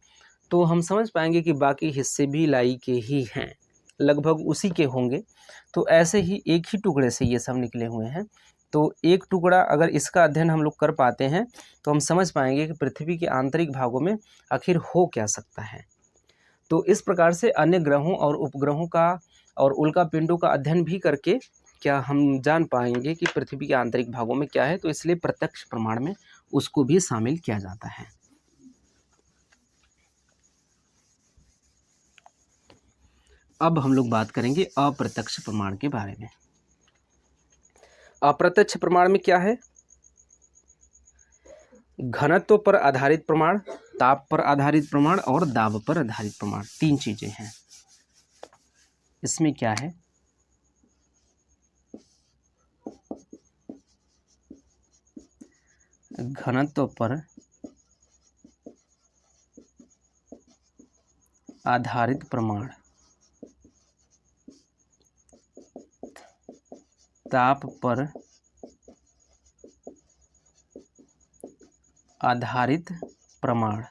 तो हम समझ पाएंगे कि बाकी हिस्से भी लाई के ही हैं, लगभग उसी के होंगे। तो ऐसे ही एक ही टुकड़े से ये सब निकले हुए हैं। तो एक टुकड़ा अगर इसका अध्ययन हम लोग कर पाते हैं, तो हम समझ पाएंगे कि पृथ्वी के आंतरिक भागों में आखिर हो क्या सकता है। तो इस प्रकार से अन्य ग्रहों और उपग्रहों का और उल्का पिंडों का अध्ययन भी करके क्या हम जान पाएंगे कि पृथ्वी के आंतरिक भागों में क्या है। तो इसलिए प्रत्यक्ष प्रमाण में उसको भी शामिल किया जाता है। अब हम लोग बात करेंगे अप्रत्यक्ष प्रमाण के बारे में। अप्रत्यक्ष प्रमाण में क्या है? घनत्व पर आधारित प्रमाण, ताप पर आधारित प्रमाण और दाब पर आधारित प्रमाण, तीन चीजें हैं। इसमें क्या है? घनत्व पर आधारित प्रमाण, ताप पर आधारित प्रमाण।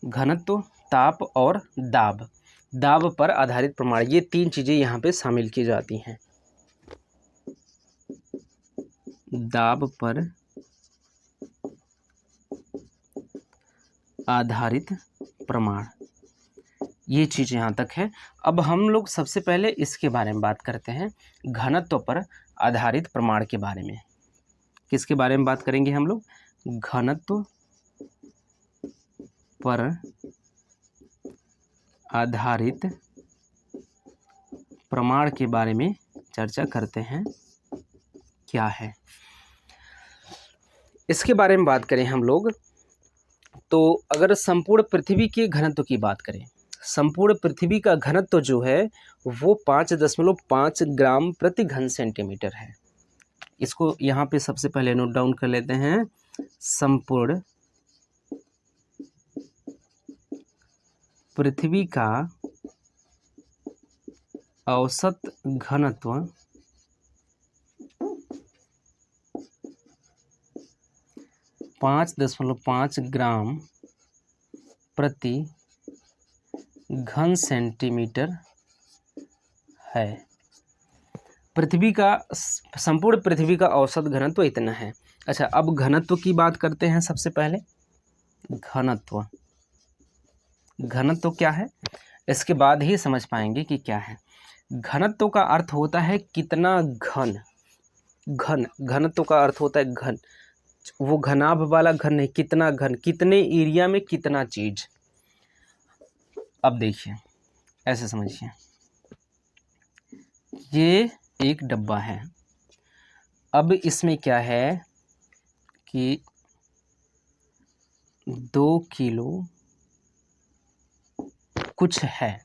घनत्व, ताप और दाब, दाब पर आधारित प्रमाण, ये तीन चीजें यहाँ पे शामिल की जाती हैं। दाब पर आधारित प्रमाण, ये चीज़ यहाँ तक है। अब हम लोग सबसे पहले इसके बारे में बात करते हैं, घनत्व पर आधारित प्रमाण के बारे में। किसके बारे में बात करेंगे हम लोग? घनत्व पर आधारित प्रमाण के बारे में चर्चा करते हैं। क्या है इसके बारे में बात करें हम लोग, तो अगर संपूर्ण पृथ्वी के घनत्व की बात करें, संपूर्ण पृथ्वी का घनत्व जो है वो 5.5 ग्राम प्रति घन सेंटीमीटर है। इसको यहाँ पे सबसे पहले नोट डाउन कर लेते हैं। संपूर्ण पृथ्वी का औसत घनत्व 5.5 ग्राम प्रति घन सेंटीमीटर है। पृथ्वी का, संपूर्ण पृथ्वी का औसत घनत्व इतना है। अच्छा, अब घनत्व की बात करते हैं। सबसे पहले घनत्व, घनत्व क्या है इसके बाद ही समझ पाएंगे कि क्या है। घनत्व का अर्थ होता है कितना घन, घन, घनत्व का अर्थ होता है घन, वो घनाभ वाला घन नहीं, कितना घन, कितने एरिया में कितना चीज। अब देखिए, ऐसे समझिए, ये एक डब्बा है। अब इसमें क्या है कि 2 किलो कुछ है,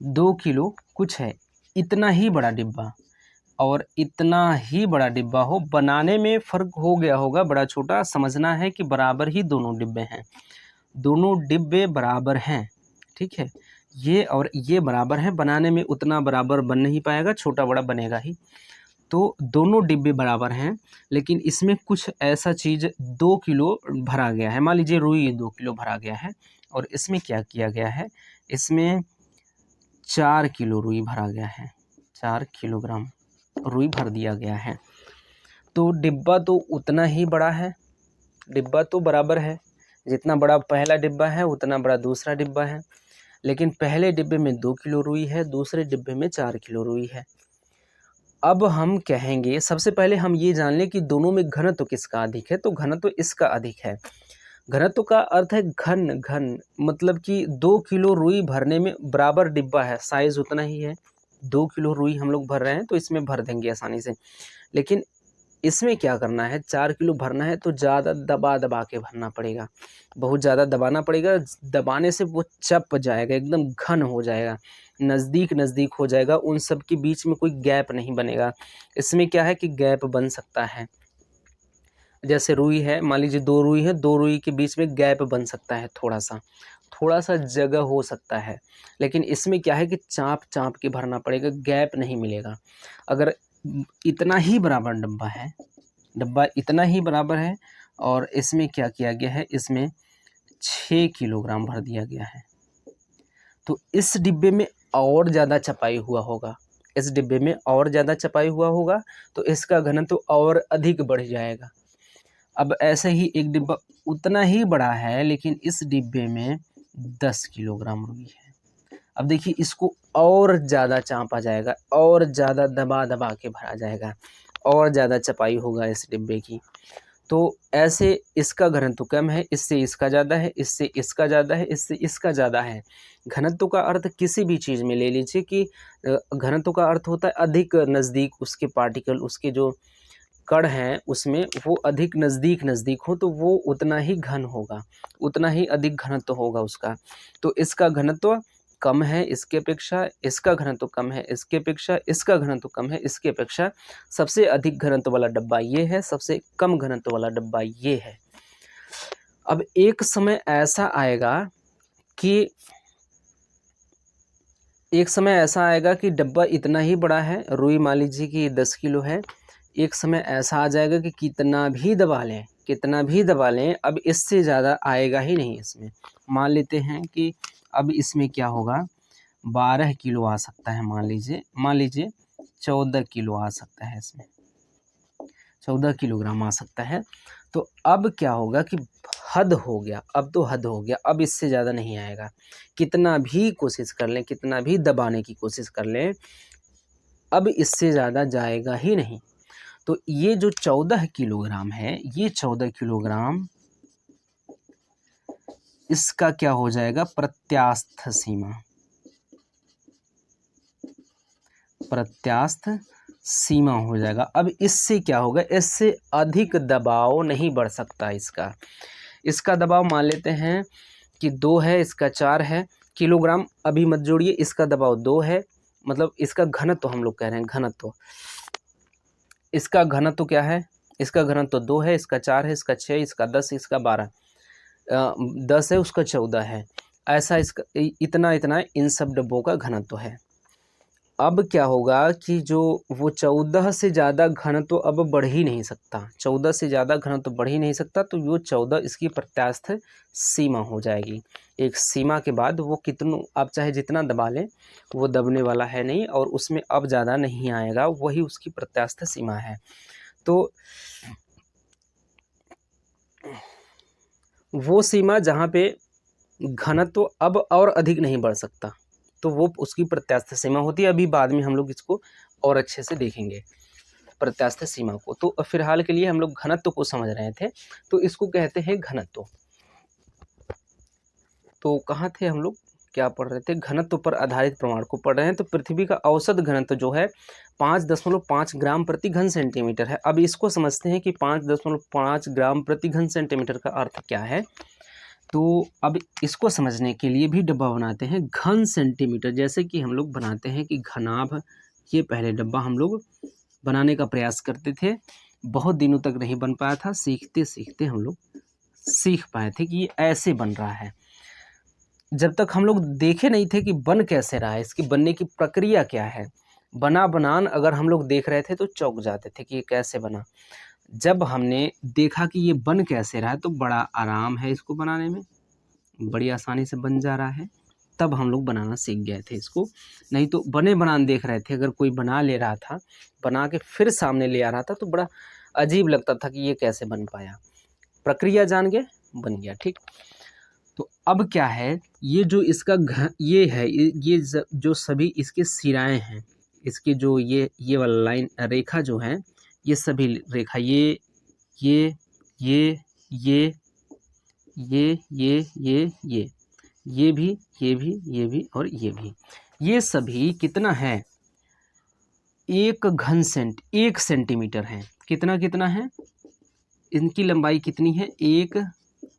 2 किलो कुछ है, इतना ही बड़ा डिब्बा और इतना ही बड़ा डिब्बा हो, बनाने में फ़र्क हो गया होगा, बड़ा छोटा, समझना है कि बराबर ही दोनों डिब्बे हैं, दोनों डिब्बे बराबर हैं, ठीक है। ये और ये बराबर हैं, बनाने में उतना बराबर बन नहीं पाएगा, छोटा बड़ा बनेगा ही। तो दोनों डिब्बे बराबर हैं, लेकिन इसमें कुछ ऐसा चीज़ 2 किलो भरा गया है। मान लीजिए रुई 2 किलो भरा गया है, और इसमें क्या किया गया है, इसमें 4 किलो रुई भरा गया है, 4 किलोग्राम रुई भर दिया गया है। तो डिब्बा तो उतना ही बड़ा है, डिब्बा तो बराबर है, जितना बड़ा पहला डिब्बा है उतना बड़ा दूसरा डिब्बा है। लेकिन पहले डिब्बे में 2 किलो रुई है, दूसरे डिब्बे में 4 किलो रुई है। अब हम कहेंगे, सबसे पहले हम ये जान लें कि दोनों में घनत्व किसका अधिक है, तो घनत्व इसका अधिक है। घनत्व का अर्थ है घन, घन मतलब कि 2 किलो रुई भरने में बराबर डिब्बा है, साइज़ उतना ही है। 2 किलो रुई हम लोग भर रहे हैं तो इसमें भर देंगे आसानी से। लेकिन इसमें क्या करना है, 4 किलो भरना है तो ज़्यादा दबा के भरना पड़ेगा, बहुत ज़्यादा दबाना पड़ेगा। दबाने से वो चप जाएगा, एकदम घन हो जाएगा, नज़दीक हो जाएगा, उन सब के बीच में कोई गैप नहीं बनेगा। इसमें क्या है कि गैप बन सकता है, जैसे रुई है, मान लीजिए 2 रुई है, 2 रुई के बीच में गैप बन सकता है, थोड़ा सा जगह हो सकता है। लेकिन इसमें क्या है कि चाँप के भरना पड़ेगा, गैप नहीं मिलेगा। अगर इतना ही बराबर डब्बा इतना ही बराबर है और इसमें क्या किया गया है, इसमें 6 किलोग्राम भर दिया गया है, तो इस डिब्बे में और ज़्यादा चपाई हुआ होगा, तो इसका घनत्व और अधिक बढ़ जाएगा। अब ऐसे ही एक डिब्बा उतना ही बड़ा है लेकिन इस डिब्बे में 10 किलोग्राम रुई है। अब देखिए इसको और ज़्यादा चाँपा जाएगा, और ज़्यादा दबा के भरा जाएगा, और ज़्यादा चपाई होगा इस डिब्बे की। तो ऐसे इसका घनत्व कम है, इससे इसका ज़्यादा है, इससे इसका ज़्यादा है, इससे इसका ज़्यादा है। घनत्व का अर्थ किसी भी चीज़ में ले लीजिए कि घनत्व का अर्थ होता है अधिक नज़दीक उसके पार्टिकल, उसके जो कण हैं उसमें वो अधिक नज़दीक हो तो वो उतना ही घन होगा, उतना ही अधिक घनत्व होगा उसका। तो इसका घनत्व कम है इसके अपेक्षा, इसका घनत्व कम है इसके अपेक्षा, इसका घनत्व कम है इसके अपेक्षा। सबसे अधिक घनत्व वाला डब्बा ये है, सबसे कम घनत्व वाला डब्बा ये है। अब एक समय ऐसा आएगा कि डब्बा इतना ही बड़ा है, रुई मान लीजिए कि 10 किलो है। एक समय ऐसा आ जाएगा कि कितना भी दबा लें अब इससे ज़्यादा आएगा ही नहीं इसमें। मान लेते हैं कि अब इसमें क्या होगा, 12 किलो आ सकता है, मान लीजिए 14 किलो आ सकता है, इसमें 14 किलोग्राम आ सकता है। तो अब क्या होगा कि हद हो गया, अब इससे ज़्यादा नहीं आएगा। कितना भी कोशिश कर लें, कितना भी दबाने की कोशिश कर लें, अब इससे ज़्यादा जाएगा ही नहीं। तो ये जो 14 किलोग्राम है, ये 14 किलोग्राम इसका क्या हो जाएगा, प्रत्यास्थ सीमा हो जाएगा। अब इससे क्या होगा, इससे अधिक दबाव नहीं बढ़ सकता इसका दबाव मान लेते हैं कि 2 है, इसका 4 है किलोग्राम। अभी मत जोड़िए, इसका दबाव 2 है, मतलब इसका घनत्व हम लोग कह रहे हैं, घनत्व। इसका घनत्व क्या है, इसका घनत्व 2 है, इसका 4 है, इसका 6, इसका 10, इसका 12, 10 है, उसका 14 है। ऐसा इसका इतना इन सब डब्बों का घनत्व है। अब क्या होगा कि जो वो 14 से ज़्यादा घनत्व अब बढ़ ही नहीं सकता, 14 से ज़्यादा घनत्व बढ़ ही नहीं सकता, तो वो 14 इसकी प्रत्यास्थ सीमा हो जाएगी। एक सीमा के बाद वो आप चाहे जितना दबा लें वो दबने वाला है नहीं, और उसमें अब ज़्यादा नहीं आएगा, वही उसकी प्रत्यास्थ सीमा है। तो वो सीमा जहाँ पे घनत्व अब और अधिक नहीं बढ़ सकता, तो वो उसकी प्रत्यास्थ सीमा होती है। अभी बाद में हम लोग इसको और अच्छे से देखेंगे प्रत्यास्थ सीमा को। तो फिलहाल के लिए हम लोग घनत्व को समझ रहे थे, तो इसको कहते हैं घनत्व। तो कहाँ थे हम लोग, क्या पढ़ रहे थे, घनत्व पर आधारित प्रमाण को पढ़ रहे हैं। तो पृथ्वी का औसत घनत्व जो है 5.5 ग्राम प्रति घन सेंटीमीटर है। अब इसको समझते हैं कि 5.5 ग्राम प्रति घन सेंटीमीटर का अर्थ क्या है। तो अब इसको समझने के लिए भी डब्बा बनाते हैं घन सेंटीमीटर, जैसे कि हम लोग बनाते हैं कि घनाभ। ये पहले डब्बा हम लोग बनाने का प्रयास करते थे, बहुत दिनों तक नहीं बन पाया था, सीखते सीखते हम लोग सीख पाए थे कि ये ऐसे बन रहा है। जब तक हम लोग देखे नहीं थे कि बन कैसे रहा है, इसकी बनने की प्रक्रिया क्या है, बनान अगर हम लोग देख रहे थे तो चौंक जाते थे कि ये कैसे बना। जब हमने देखा कि ये बन कैसे रहा है तो बड़ा आराम है इसको बनाने में, बड़ी आसानी से बन जा रहा है, तब हम लोग बनाना सीख गए थे इसको। नहीं तो बने बनान देख रहे थे, अगर कोई बना ले रहा था, बना के फिर सामने ले आ रहा था तो बड़ा अजीब लगता था कि ये कैसे बन पाया। प्रक्रिया जान गए, बन गया, ठीक। तो अब क्या है, ये जो इसका ये है, ये जो सभी इसके सिराएं हैं, इसके जो ये वाला लाइन रेखा जो है, ये सभी रेखा ये ये ये ये ये ये ये ये भी ये भी ये भी और ये भी, ये सभी कितना है, 1 सेंटीमीटर है। कितना कितना है, इनकी लंबाई कितनी है, 1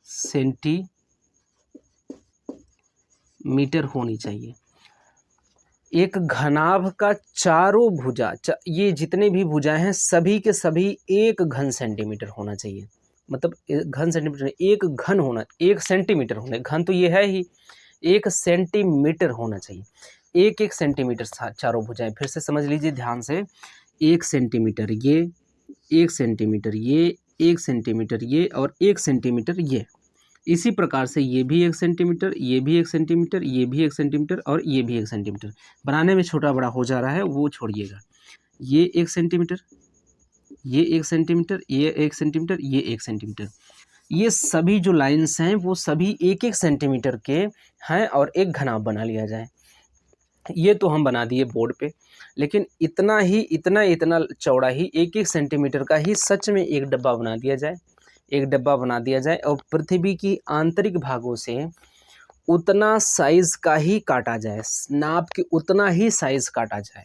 सेंटीमीटर होनी चाहिए। एक घनाभ का चारों भुजा, ये जितने भी भुजाएं हैं सभी के सभी 1 घन सेंटीमीटर होना चाहिए। मतलब घन सेंटीमीटर, एक घन होना, 1 सेंटीमीटर होना, घन तो ये है ही, 1 सेंटीमीटर होना चाहिए। 1 सेंटीमीटर चारों भुजाएं, फिर से समझ लीजिए ध्यान से, 1 सेंटीमीटर ये, 1 सेंटीमीटर ये, 1 सेंटीमीटर ये और 1 सेंटीमीटर ये। इसी प्रकार से ये भी 1 सेंटीमीटर, ये भी 1 सेंटीमीटर, ये भी 1 सेंटीमीटर और ये भी 1 सेंटीमीटर। बनाने में छोटा बड़ा हो जा रहा है, वो छोड़िएगा। ये 1 सेंटीमीटर, ये 1 सेंटीमीटर, ये 1 सेंटीमीटर, ये 1 सेंटीमीटर। ये सभी जो लाइन्स हैं वो सभी 1-1 सेंटीमीटर के हैं और एक घनाभ बना लिया जाए। ये तो हम बना दिए बोर्ड पे, लेकिन इतना ही इतना चौड़ा ही 1-1 सेंटीमीटर का ही सच में एक डब्बा बना दिया जाए, एक डब्बा बना दिया जाए और पृथ्वी की आंतरिक भागों से उतना साइज का ही काटा जाए, नाप के उतना ही साइज काटा जाए,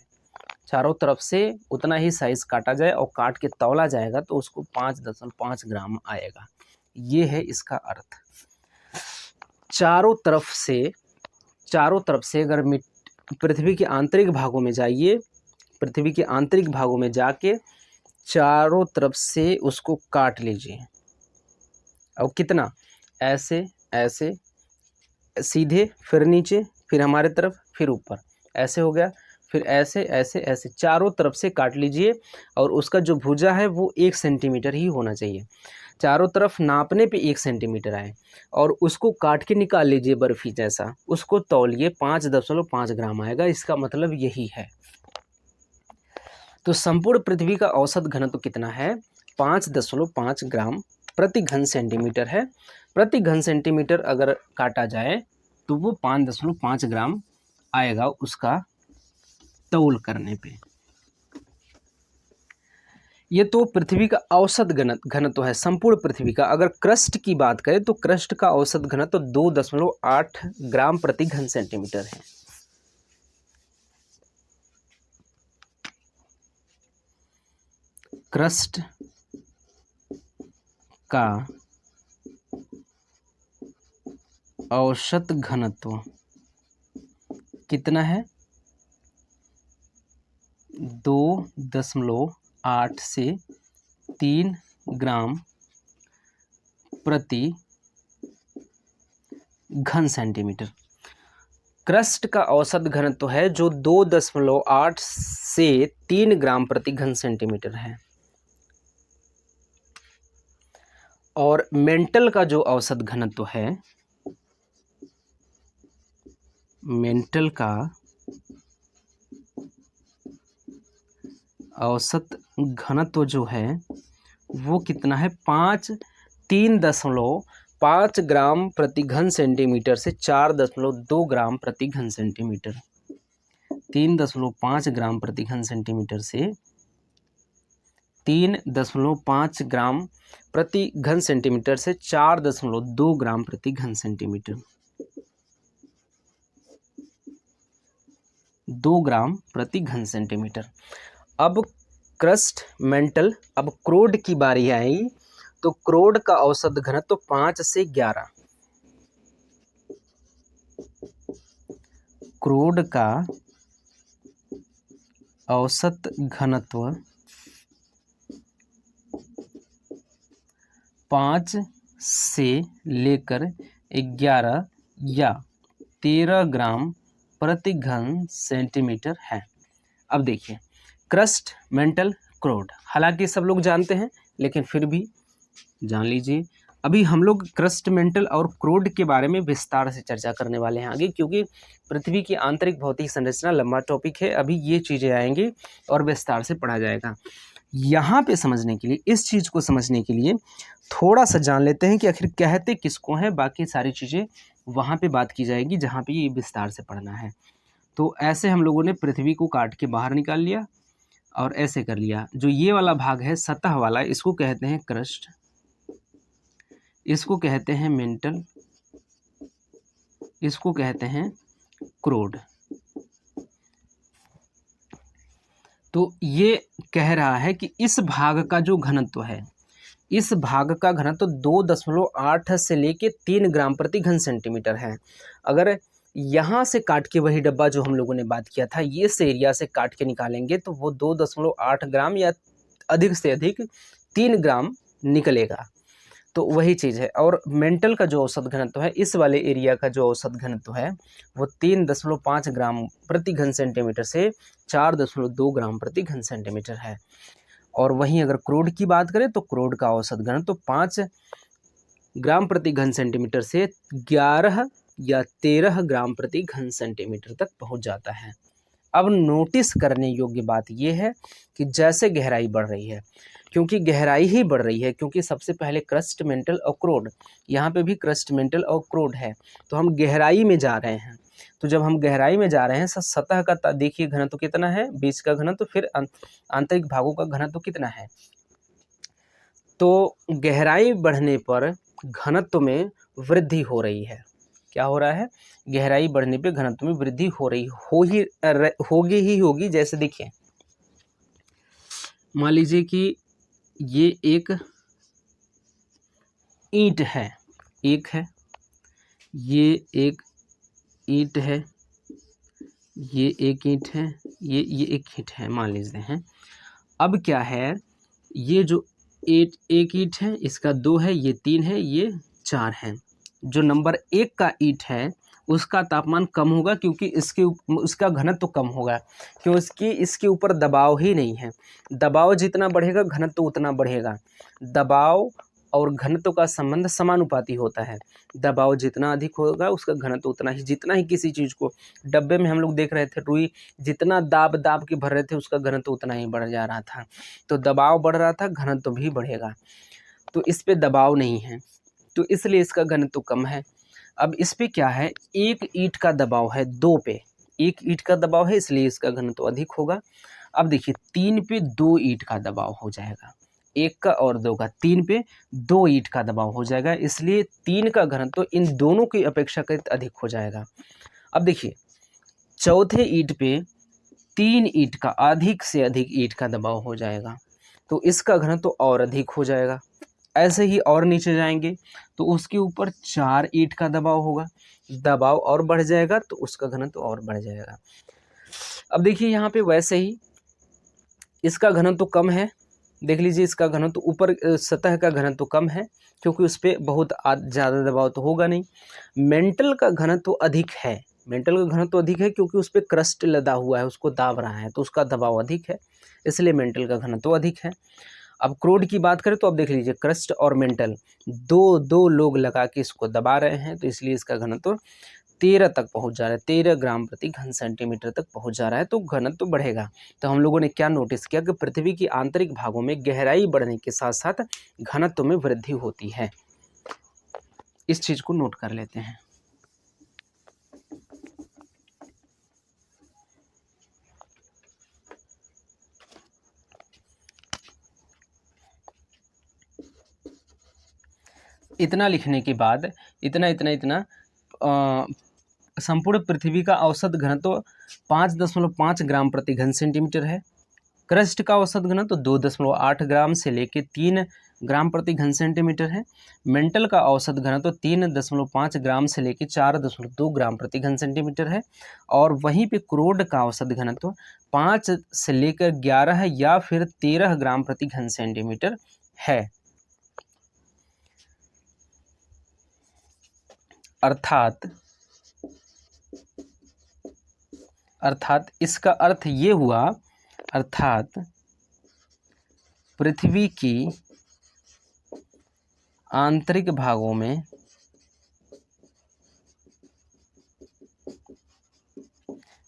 चारों तरफ से उतना ही साइज काटा जाए और काट के तौला जाएगा तो उसको 5.5 ग्राम आएगा। ये है इसका अर्थ। चारों तरफ से अगर पृथ्वी के आंतरिक भागों में जाइए, पृथ्वी के आंतरिक भागों में जाके चारों तरफ से उसको काट लीजिए। और कितना, ऐसे ऐसे सीधे, फिर नीचे, फिर हमारे तरफ, फिर ऊपर, ऐसे हो गया, फिर ऐसे ऐसे ऐसे चारों तरफ से काट लीजिए। और उसका जो भुजा है वो 1 सेंटीमीटर ही होना चाहिए। चारों तरफ नापने पे 1 सेंटीमीटर आए और उसको काट के निकाल लीजिए बर्फी जैसा, उसको तौलिए 5.5 ग्राम आएगा। इसका मतलब यही है। तो संपूर्ण पृथ्वी का औसत घनत्व कितना है, 5.5 ग्राम प्रति घन सेंटीमीटर है। प्रति घन सेंटीमीटर अगर काटा जाए तो वो 5.5 ग्राम आएगा उसका तौल करने पे। ये तो पृथ्वी का औसत घनत्व है संपूर्ण पृथ्वी का। अगर क्रस्ट की बात करें तो क्रस्ट का औसत घनत्व 2.8 ग्राम प्रति घन सेंटीमीटर है। क्रस्ट का औसत घनत्व कितना है, 2.8 से 3 ग्राम प्रति घन सेंटीमीटर। क्रस्ट का औसत घनत्व है जो 2.8 से 3 ग्राम प्रति घन सेंटीमीटर है। और मेंटल का जो औसत घनत्व है, मेंटल का औसत घनत्व जो है वो कितना है, 3.5 ग्राम प्रति घन सेंटीमीटर से 4.2 ग्राम प्रति घन सेंटीमीटर। 3.5 ग्राम प्रति घन सेंटीमीटर से 3.5 ग्राम प्रति घन सेंटीमीटर से 4.2 ग्राम प्रति घन सेंटीमीटर। 2 ग्राम प्रति घन सेंटीमीटर। अब क्रस्ट, मेंटल, अब क्रोड की बारी आई तो क्रोड का औसत घनत्व 5 से 11। क्रोड का औसत घनत्व 5 से लेकर 11 या 13 ग्राम प्रति घन सेंटीमीटर है। अब देखिए, क्रस्ट, मेंटल, क्रोड, हालांकि सब लोग जानते हैं लेकिन फिर भी जान लीजिए। अभी हम लोग क्रस्ट, मेंटल और क्रोड के बारे में विस्तार से चर्चा करने वाले हैं आगे, क्योंकि पृथ्वी की आंतरिक भौतिक संरचना लंबा टॉपिक है। अभी ये चीज़ें आएंगी और विस्तार से पढ़ा जाएगा। यहाँ पे समझने के लिए, इस चीज़ को समझने के लिए थोड़ा सा जान लेते हैं कि आखिर कहते किसको हैं। बाकी सारी चीज़ें वहाँ पे बात की जाएगी जहाँ पे ये विस्तार से पढ़ना है। तो ऐसे हम लोगों ने पृथ्वी को काट के बाहर निकाल लिया और ऐसे कर लिया। जो ये वाला भाग है सतह वाला, इसको कहते हैं क्रस्ट, इसको कहते हैं मेंटल, इसको कहते हैं क्रोड। तो ये कह रहा है कि इस भाग का जो घनत्व है, इस भाग का घनत्व 2.8 से लेके 3 ग्राम प्रति घन सेंटीमीटर है। अगर यहाँ से काट के वही डब्बा जो हम लोगों ने बात किया था, ये इस एरिया से काट के निकालेंगे तो वो 2.8 ग्राम या अधिक से अधिक 3 ग्राम निकलेगा। तो वही चीज़ है। और मेंटल का जो औसत घनत्व है, इस वाले एरिया का जो औसत घनत्व है वो 3.5 ग्राम प्रति घन सेंटीमीटर से 4.2 ग्राम प्रति घन सेंटीमीटर है। और वहीं अगर क्रोड की बात करें तो क्रोड का औसत घनत्व 5 ग्राम प्रति घन सेंटीमीटर से 11 या 13 ग्राम प्रति घन सेंटीमीटर तक पहुंच जाता है। अब नोटिस करने योग्य बात यह है कि जैसे गहराई बढ़ रही है, क्योंकि गहराई ही बढ़ रही है, क्योंकि सबसे पहले क्रस्ट, मेंटल और क्रोड, यहाँ पे भी क्रस्ट, मेंटल और क्रोड है, तो हम गहराई में जा रहे हैं। तो जब हम गहराई में जा रहे हैं, सतह का देखिए घनत्व कितना है, बीच का घनत्व, फिर आंतरिक भागों का घनत्व कितना है। तो गहराई बढ़ने पर घनत्व में वृद्धि हो रही है। क्या हो रहा है? गहराई बढ़ने पे घनत्व में वृद्धि हो रही होगी। जैसे देखिए, मान लीजिए कि ये एक ईंट है, एक है, ये एक ईंट है, ये एक ईंट है, ये एक ईंट है, मान लीजिए हैं। अब क्या है, ये जो एक ईंट है, इसका 2 है, ये 3 है, ये 4 है। जो नंबर 1 का ईंट है उसका तापमान कम होगा, क्योंकि उसका घनत्व कम होगा, क्योंकि इसके ऊपर दबाव ही नहीं है। दबाव जितना बढ़ेगा घनत्व उतना बढ़ेगा। दबाव और घनत्व का संबंध समानुपाती होता है। दबाव जितना अधिक होगा उसका घनत्व उतना ही। जितना ही किसी चीज़ को, डब्बे में हम लोग देख रहे थे रुई, जितना दाब दाब के भर रहे थे उसका घनत्व उतना ही बढ़ जा रहा था। तो दबाव बढ़ रहा था, घनत्व भी बढ़ेगा। तो इस पे दबाव नहीं है, तो इसलिए इसका घनत्व कम है। अब इस पे क्या है, एक ईंट का दबाव है 2 पे, एक ईंट का दबाव है, इसलिए इसका घनत्व अधिक होगा। अब देखिए 3 पे 2 ईंट का दबाव हो जाएगा, 1 का और 2 का, 3 पे 2 ईंट का दबाव हो जाएगा, इसलिए 3 का घनत्व इन दोनों की अपेक्षाकृत अधिक हो जाएगा। अब देखिए चौथे ईंट पे 3 ईंट का, अधिक से अधिक ईंट का दबाव हो जाएगा, तो इसका घनत्व और अधिक हो जाएगा। ऐसे ही और नीचे जाएंगे तो उसके ऊपर 4 ईंट का दबाव होगा, दबाव और बढ़ जाएगा तो उसका घनत्व और बढ़ जाएगा। अब देखिए यहाँ पे वैसे ही इसका घनत्व कम है, देख लीजिए इसका घनत्व ऊपर सतह का घनत्व कम है, क्योंकि उस पर बहुत ज़्यादा दबाव तो होगा नहीं। मेंटल का घनत्व अधिक है, मेंटल का घनत्व अधिक है क्योंकि उस पर क्रस्ट लदा हुआ है, उसको दाब रहा है, तो उसका दबाव अधिक है, इसलिए मेंटल का घनत्व अधिक है। अब क्रोड की बात करें तो अब देख लीजिए क्रस्ट और मेंटल दो लोग लगा के इसको दबा रहे हैं, तो इसलिए इसका घनत्व 13 तक पहुंच जा रहा है, 13 ग्राम प्रति घन सेंटीमीटर तक पहुंच जा रहा है, तो घनत्व बढ़ेगा। तो हम लोगों ने क्या नोटिस किया कि पृथ्वी के आंतरिक भागों में गहराई बढ़ने के साथ साथ घनत्व में वृद्धि होती है। इस चीज को नोट कर लेते हैं। इतना लिखने के बाद इतना संपूर्ण पृथ्वी का औसत घनत्व 5.5 ग्राम प्रति घन सेंटीमीटर है। क्रस्ट का औसत घनत्व 2.8 ग्राम से लेकर 3 ग्राम प्रति घन सेंटीमीटर है। मेंटल का औसत घनत्व 3.5 ग्राम से लेकर 4.2 ग्राम प्रति घन सेंटीमीटर है। और वहीं पे क्रोड का औसत घनत्व 5 से लेकर 11 या फिर 13 ग्राम प्रति घन सेंटीमीटर है। अर्थात इसका अर्थ ये हुआ, अर्थात पृथ्वी की आंतरिक भागों में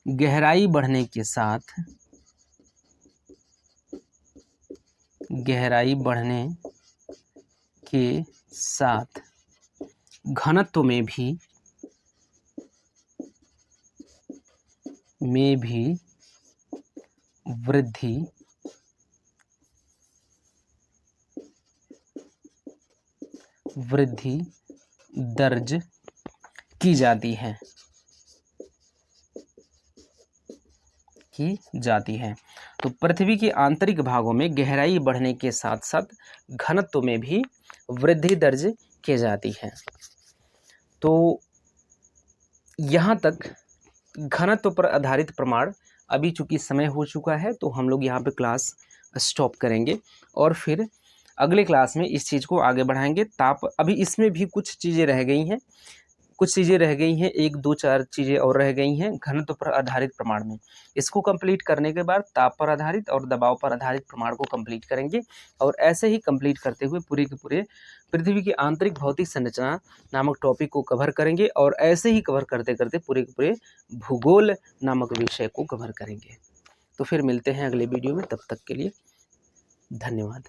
गहराई बढ़ने के साथ गहराई बढ़ने के साथ घनत्व में भी वृद्धि दर्ज की जाती है। तो पृथ्वी के आंतरिक भागों में गहराई बढ़ने के साथ साथ घनत्व में भी वृद्धि दर्ज की जाती है। तो यहाँ तक घनत्व पर आधारित प्रमाण। अभी चूंकि समय हो चुका है तो हम लोग यहाँ पे क्लास स्टॉप करेंगे और फिर अगले क्लास में इस चीज़ को आगे बढ़ाएंगे। अभी इसमें भी कुछ चीज़ें रह गई हैं, 1 2 4 चीज़ें और रह गई हैं घनत्व पर आधारित प्रमाण में। इसको कंप्लीट करने के बाद ताप पर आधारित और दबाव पर आधारित प्रमाण को कंप्लीट करेंगे और ऐसे ही कंप्लीट करते हुए पूरे के पूरे पृथ्वी की आंतरिक भौतिक संरचना नामक टॉपिक को कवर करेंगे और ऐसे ही कवर करते करते पूरे के पूरे भूगोल नामक विषय को कवर करेंगे। तो फिर मिलते हैं अगले वीडियो में, तब तक के लिए धन्यवाद।